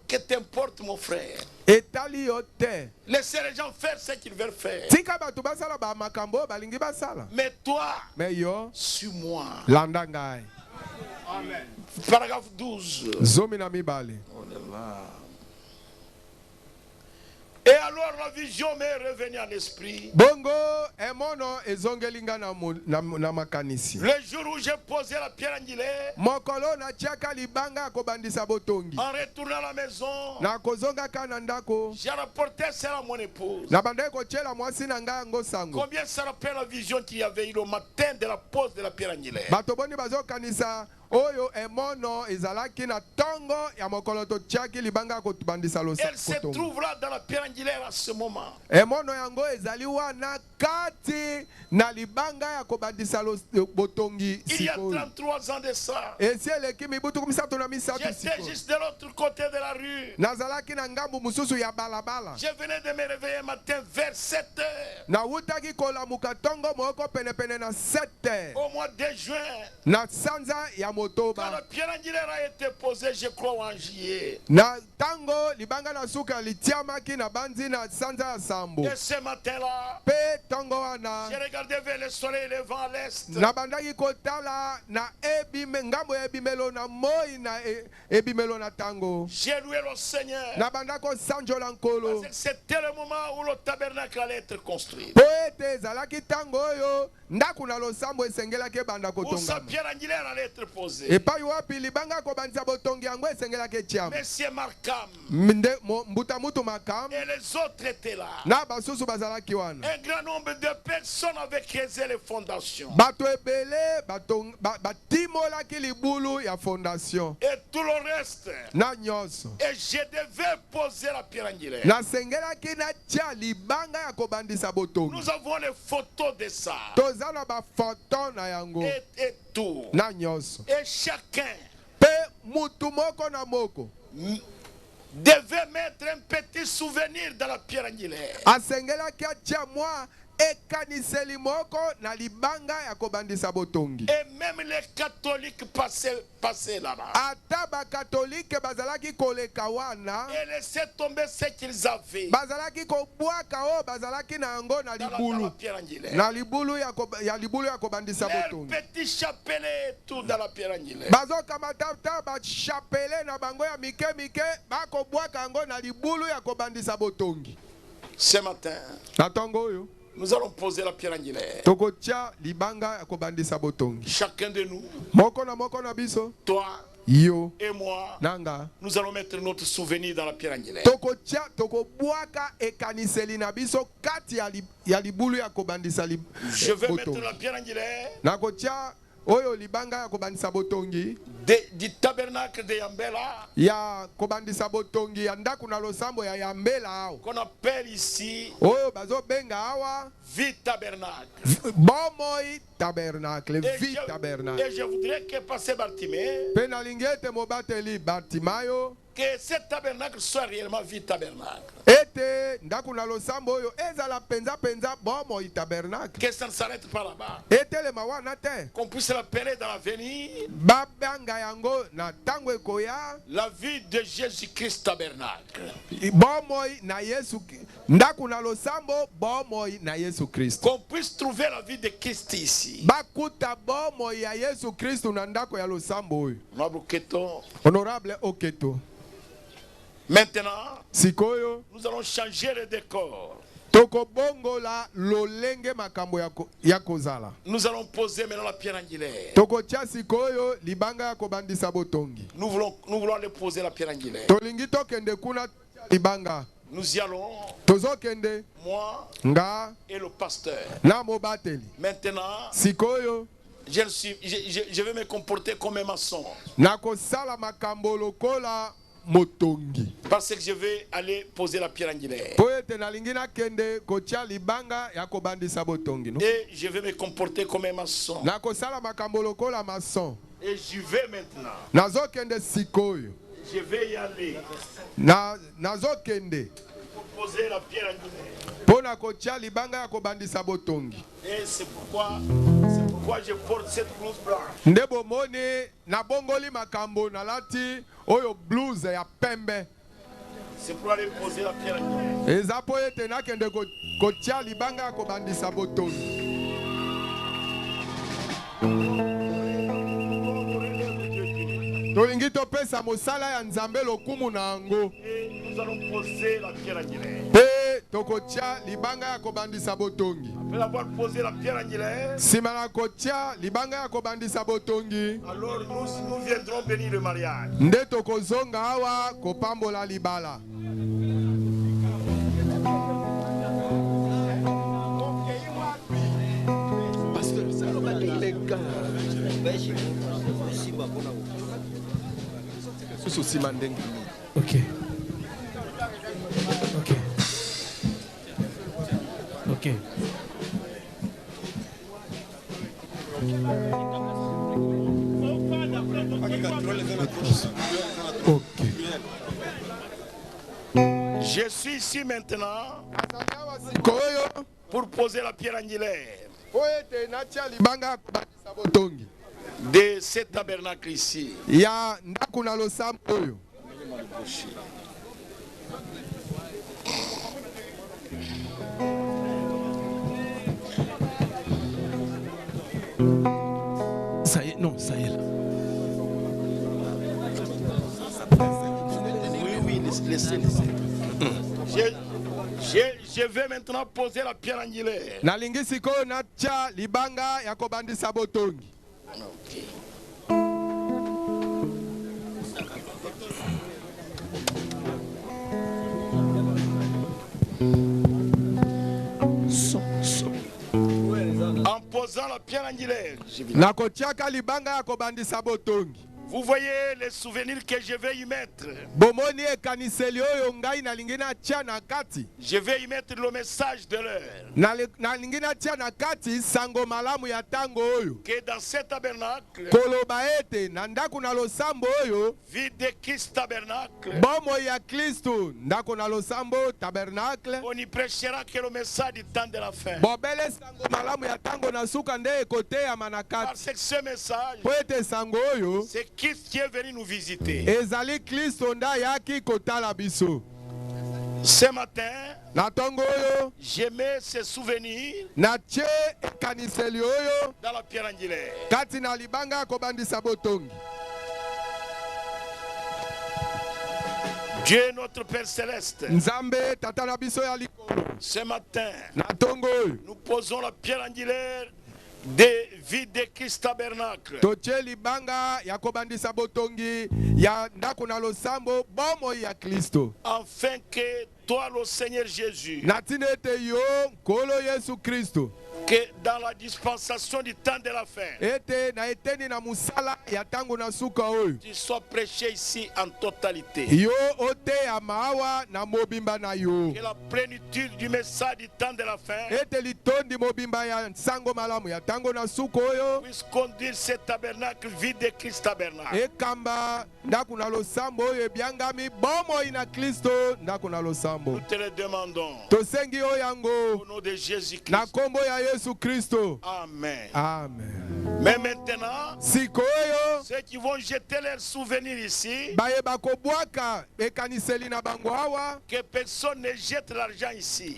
Que t'importe, mon frère? Laissez les gens faire ce qu'ils veulent faire. Mais toi, suis-moi. Amen. Paragraphe 12. Et alors la vision m'est revenue à l'esprit. Le jour où j'ai posé la pierre angulaire, en retournant à la maison, j'ai rapporté cela à mon épouse. Combien ça rappelle la vision qu'il y avait eu le matin de la pose de la pierre angulaire? Elle se trouve là dans la pierre angulaire à ce moment. Il y a 33 ans de ça. J'étais juste de l'autre côté de la rue. Je venais de me réveiller un matin vers 7 heures. Au mois de juin, quand la pierre angulaire a été posée, je crois en juillet. Et ce matin-là, j'ai regardé vers le soleil levant à l'est. J'ai loué le Seigneur. C'était le moment où le tabernacle allait être construit. Où sa pierre angulaire allait être posée. Monsieur Markham et les autres étaient là. Un grand nombre de personnes avaient creusé les fondations. Et tout le reste. Et je devais poser la pierre angulaire. Nous avons les photos de ça. Et tout. Et chacun devait mettre un petit souvenir dans la pierre angulaire. ekaniseli moko na libanga ya kobandisa botongi. Et même les catholiques passaient là-bas. Ata ba catholique bazalaki koleka wana. Et laissaient tomber ce qu'ils avaient. Bazalaki kobwaka o bazalaki na ngo na libulu. Na libulu ya kobandisa botongi. Les petits chapelets tout dans la pierre angulaire. Bazo kamata ba chapelet na bango ya mike ba kobwaka ngo na libulu ya kobandisa botongi. Ce matin, nous allons poser la pierre angulaire. Chacun de nous, toi yo et moi, nanga, nous allons mettre notre souvenir dans la pierre angulaire. Je vais mettre la pierre angulaire oyo libanga ya kobandisa botongi du tabernacle de Yambela, ya kobandisa botongi ya ndaku na losambo ya Yambela qu'on appelle ici oyo bazo benga awa vie tabernacle. Bomoi tabernacle, vie tabernacle. Et je voudrais que passer Bartimée, penalingete mobateli Bartimayo, que ce tabernacle soit réellement vie tabernacle. Ete ndaku na losambo oyo ezala penza bomoi tabernacle. Que ça ne s'arrête pas là-bas. Ete le mawana te. Qu'on puisse l'appeler dans l'avenir babanga yango na tango ekoya la vie de Jésus-Christ tabernacle. Bomoi na Yesu ndaku na losambo bomoi na Yesu Christ. Qu'on puisse trouver la vie de Christ ici. Bakuta bomoi ya Yesu Christ na ndako ya losambo oyo. Honorable Oketo. Maintenant, sikoyo, nous allons changer le décor. Tokobongola lolenge makambo ya kozala. Nous allons poser maintenant la pierre angulaire. Tokotia sikoyo libanga ya kobandisa botongi. Nous voulons aller poser la pierre angulaire. Tolingi tokende kuna libanga. Nous y allons. Tozokende. Moi nga et le pasteur. Na mobateli. Maintenant, sikoyo, je vais me comporter comme un maçon. Nakosala makambo lokola motongi. Parce que je vais aller poser la pierre angulaire. Et je vais me comporter comme un maçon. Et j'y vais maintenant. Je vais y aller. Pour poser la pierre angulaire. Et c'est pourquoi je porte cette blouse blanche. Oyo blouse ya pembe. C'est pour aller poser la pierre angulaire. Ezapo ete nakende kotia libanga ya kobandisa botongi. Tolingi topesa mosala ya Nzambe lokumu na ango. Nous allons poser la pierre angulaire. Pe tokotia libanga ya kobandisa botongi. Après avoir posé la pierre angulaire, simana kotia libanga ya kobandisa botongi. Alors nous viendrons bénir le mariage. Nde tokozonga awa kopambola libala. Ok. Ok. Ok. Je suis ici maintenant pour poser la pierre angulaire de ce tabernacle ici. Ya ndaku na losambo oyo. Ça y est, non, ça y est là. Oui, laissez. Je vais maintenant poser la pierre angulaire. Nalingi sikoyo natia libanga ya kobandisa botongi. Okay. En posant la pierre angulaire, nakotiaka libanga ya kobandisa botongi. Vous voyez les souvenirs que je vais y mettre. Je vais y mettre le message de l'heure. Que dans cet tabernacle, vie de Christ tabernacle, on y prêchera que le message du temps de la fin. Parce que ce message, c'est Christ qui est venu nous visiter. Ce matin, je mets ces souvenirs dans la pierre angulaire. Dieu notre Père Céleste, ce matin, nous posons la pierre angulaire de vie de Christ tabernacle. Afin que toi, le Seigneur Jésus, que dans la dispensation du temps de la fin, tu sois prêché ici en totalité. Que la plénitude du message du temps de la fin puisse conduire ce tabernacle vide de Christ tabernacle. Nous te le demandons au nom de Jésus-Christ. Amen. Amen. Mais maintenant, ceux qui vont jeter leurs souvenirs ici, que personne ne jette l'argent ici.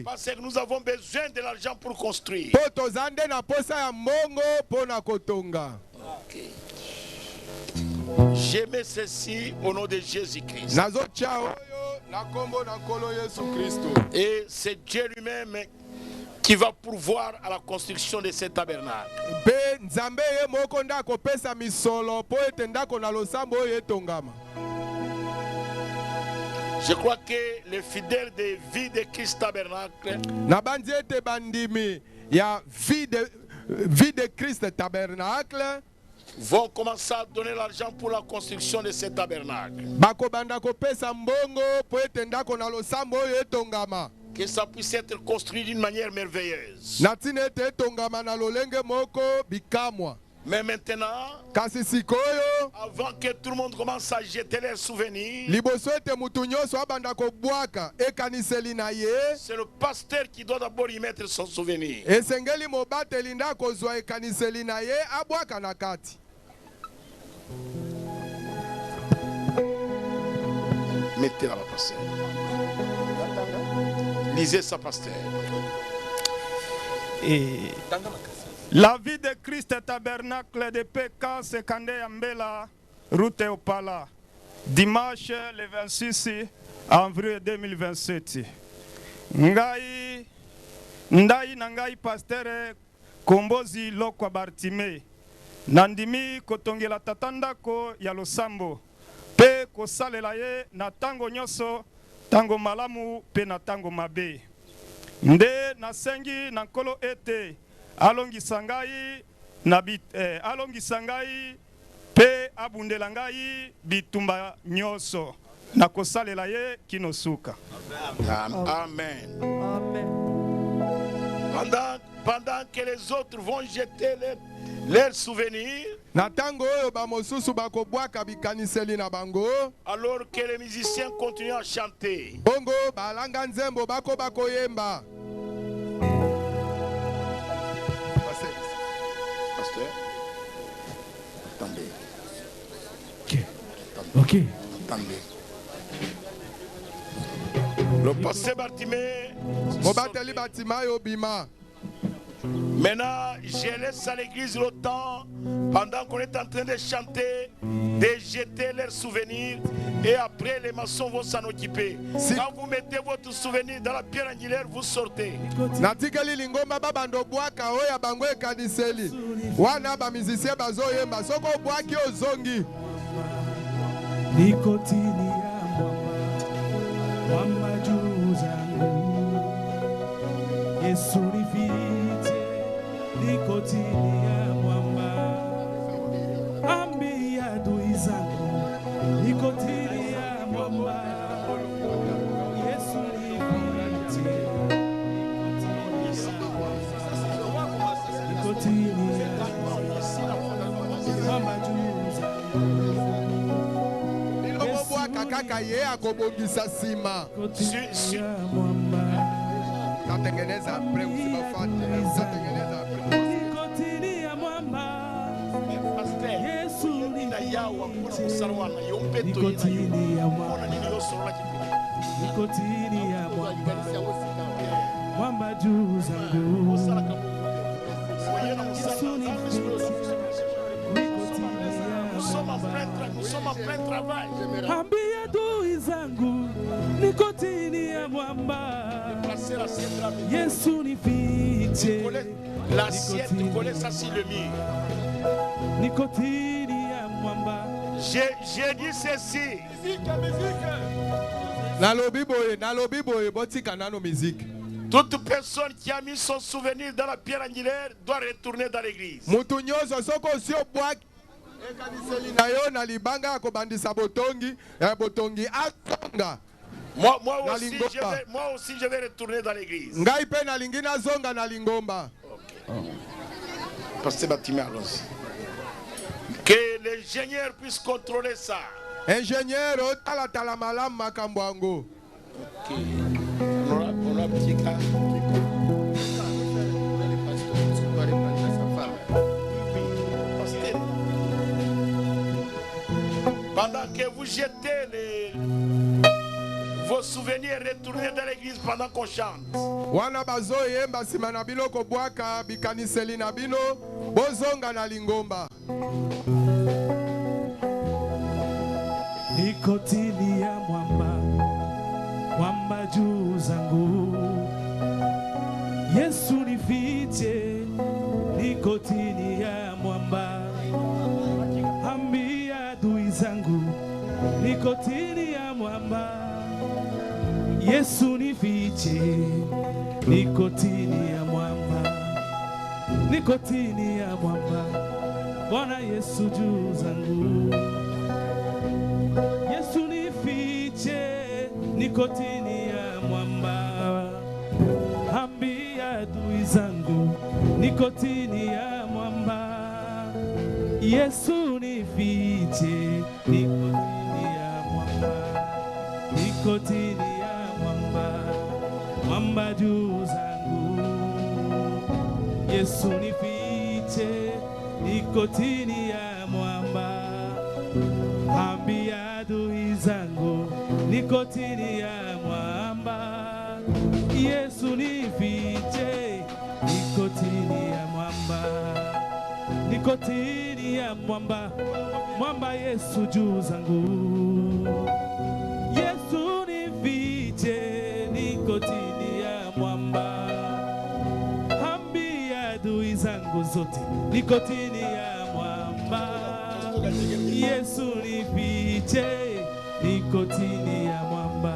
Parce que nous avons besoin de l'argent pour construire. Okay. Je mets ceci au nom de Jésus-Christ. Et c'est Dieu lui-même qui va pourvoir à la construction de ce tabernacle. Je crois que les fidèles de vie de Christ tabernacle vont commencer à donner l'argent pour la construction de ce tabernacle. Que ça puisse être construit d'une manière merveilleuse. Mais maintenant, avant que tout le monde commence à jeter leurs souvenirs, c'est le pasteur qui doit d'abord y mettre son souvenir. Mettez là, pasteur. Lisez ça, pasteur. Et la vie de Christ tabernacle de PK Sekande Ambela, route Opala, dimanche le 26 avril 2027. Ndai nangai pasteur Kombozi Lokwa Bartime, nandimi kotongela tatandako ya losambo, pe kosalela ye na tango nyoso, tango malamu pe na tango mabe. Nde nasengi na nkolo ete alongisa ngai na alongisa ngai pe abundela ngai bitumba nyoso na kosalela ye kinosuka. Amen. Pendant que les autres vont jeter leurs souvenirs, alors que les musiciens continuent à chanter, attendez. Ok. Attendez. Le pasteur Bartimée. Maintenant, je laisse à l'église le temps, pendant qu'on est en train de chanter, de jeter leurs souvenirs, et après les maçons vont s'en occuper. Quand vous mettez votre souvenir dans la pierre angulaire, vous sortez. Kaka ye akobongisa sima. Tatengeneza après usibafate. Tatengeneza après. Nikotini ya mwamba. Yesu ni yawa kwa msalwana yompeto nikotini ya mwamba. Nikotini ya mwamba. Mwamba juu zangu. Yesu ni nous sommes en plein travail. Ambia adui zangu nikotini ya mwamba. Yesu nifiche. L'assiette, tu connais ça sur le mur. Nikotini ya mwamba. J'ai dit ceci. Nalobi boye botika nano musique. Toute personne qui a mis son souvenir dans la pierre angulaire doit retourner dans l'église. Mutu nyoso soko sio bwaki na yo na libanga akobandisa botongi botongi atonga. Moi aussi je vais retourner dans l'église. Ngai pe na lingina zonga na lingomba. Pasteur Batimé, allons-y. Que l'ingénieur puisse contrôler ça. Ingénieur otala malam makambo yango. OK. On a petit cas. Pendant que vous jetez vos souvenirs, retournez dans l'église pendant qu'on chante. Wana bazo yemba sima na bino ko bwaka bikaniseli na bino bozonga na lingomba. Nikotini ya mwamba, mwamba juu zangu. Yesu nifiche, nikotini ya mwamba. Ambia adui zangu, nikotini ya mwamba. Yesu nifiche, nikotini ya mwamba. Nikotini ya mwamba, Bwana Yesu juu zangu. Yesu nifiche, nikotini ya mwamba. Ambia adui zangu, nikotini ya mwamba. Yesu nifiche, nikotini ya mwamba. Nikotini ya mwamba, mwamba juu zangu. Yesu nifiche, nikotini ya mwamba. Ambia adui zangu, nikotini ya mwamba. Yesu nifiche, nikotini ya mwamba. Nikotini ya mwamba, mwamba Yesu juu zangu. Yesu nifiche, nikotini ya mwamba. Ambia adui zangu zote, nikotini ya mwamba. Yesu nifiche, nikotini ya mwamba.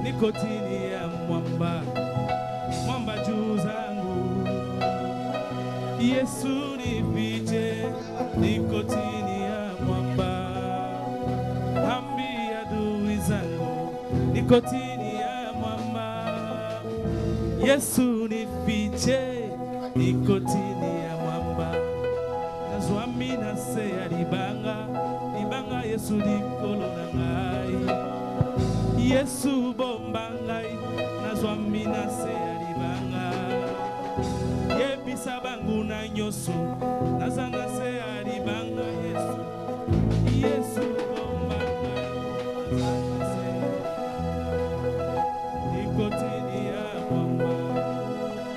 Nikotini ya mwamba, mwamba juu zangu. Yesu nifiche, nikotini ya mwamba. Ambia adui zangu, nikotini ya mwamba. Yesu nifiche, nikotini ya mwamba. Nazwami na se ya libanga, libanga Yesu likolo na ngai. Yesu bomba ngai, nazwami na se ya libanga. Yebisa bangu na nyoso, nazanga se ya libanga Yesu. Yesu bomba ngai, nazanga se ya libanga. Nikotini ya mwamba,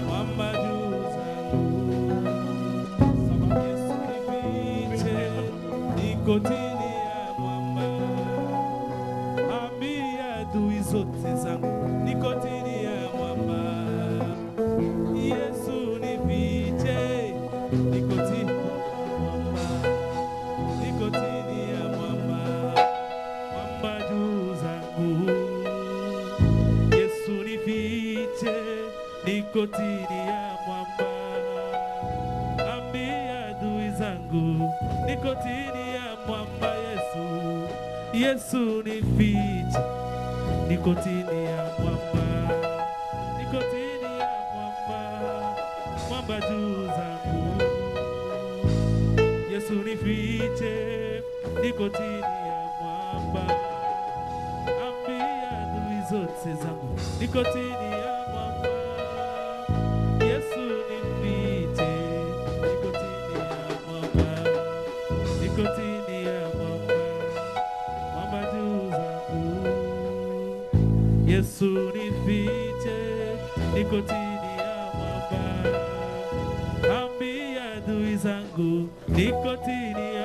mwamba juu zangu. Yesu nifiche, nikotini ya mwamba. Ambia adui zote zangu, nikotini ya mwamba. Yesu nifiche, nikotini ya mwamba. Nikotini ya mwamba, mwamba juu zangu. Yesu nifiche, nikotini ya mwamba. Ambia adui zangu, nikotini ya mwamba Yesu. Yesu nifiche, nikotini ya mwamba. Nikotini ya mwamba, mwamba juu zangu. Yesu Yesu nifiche, niko chini ya mwamba. Ambia adui zote zangu, niko chini ya mwamba. Yesu nifiche, niko chini ya mwamba. Niko chini ya mwamba, mwamba juu zangu. Yesu nifiche, niko chini ya mwamba. Ambia adui zangu, niko chini ya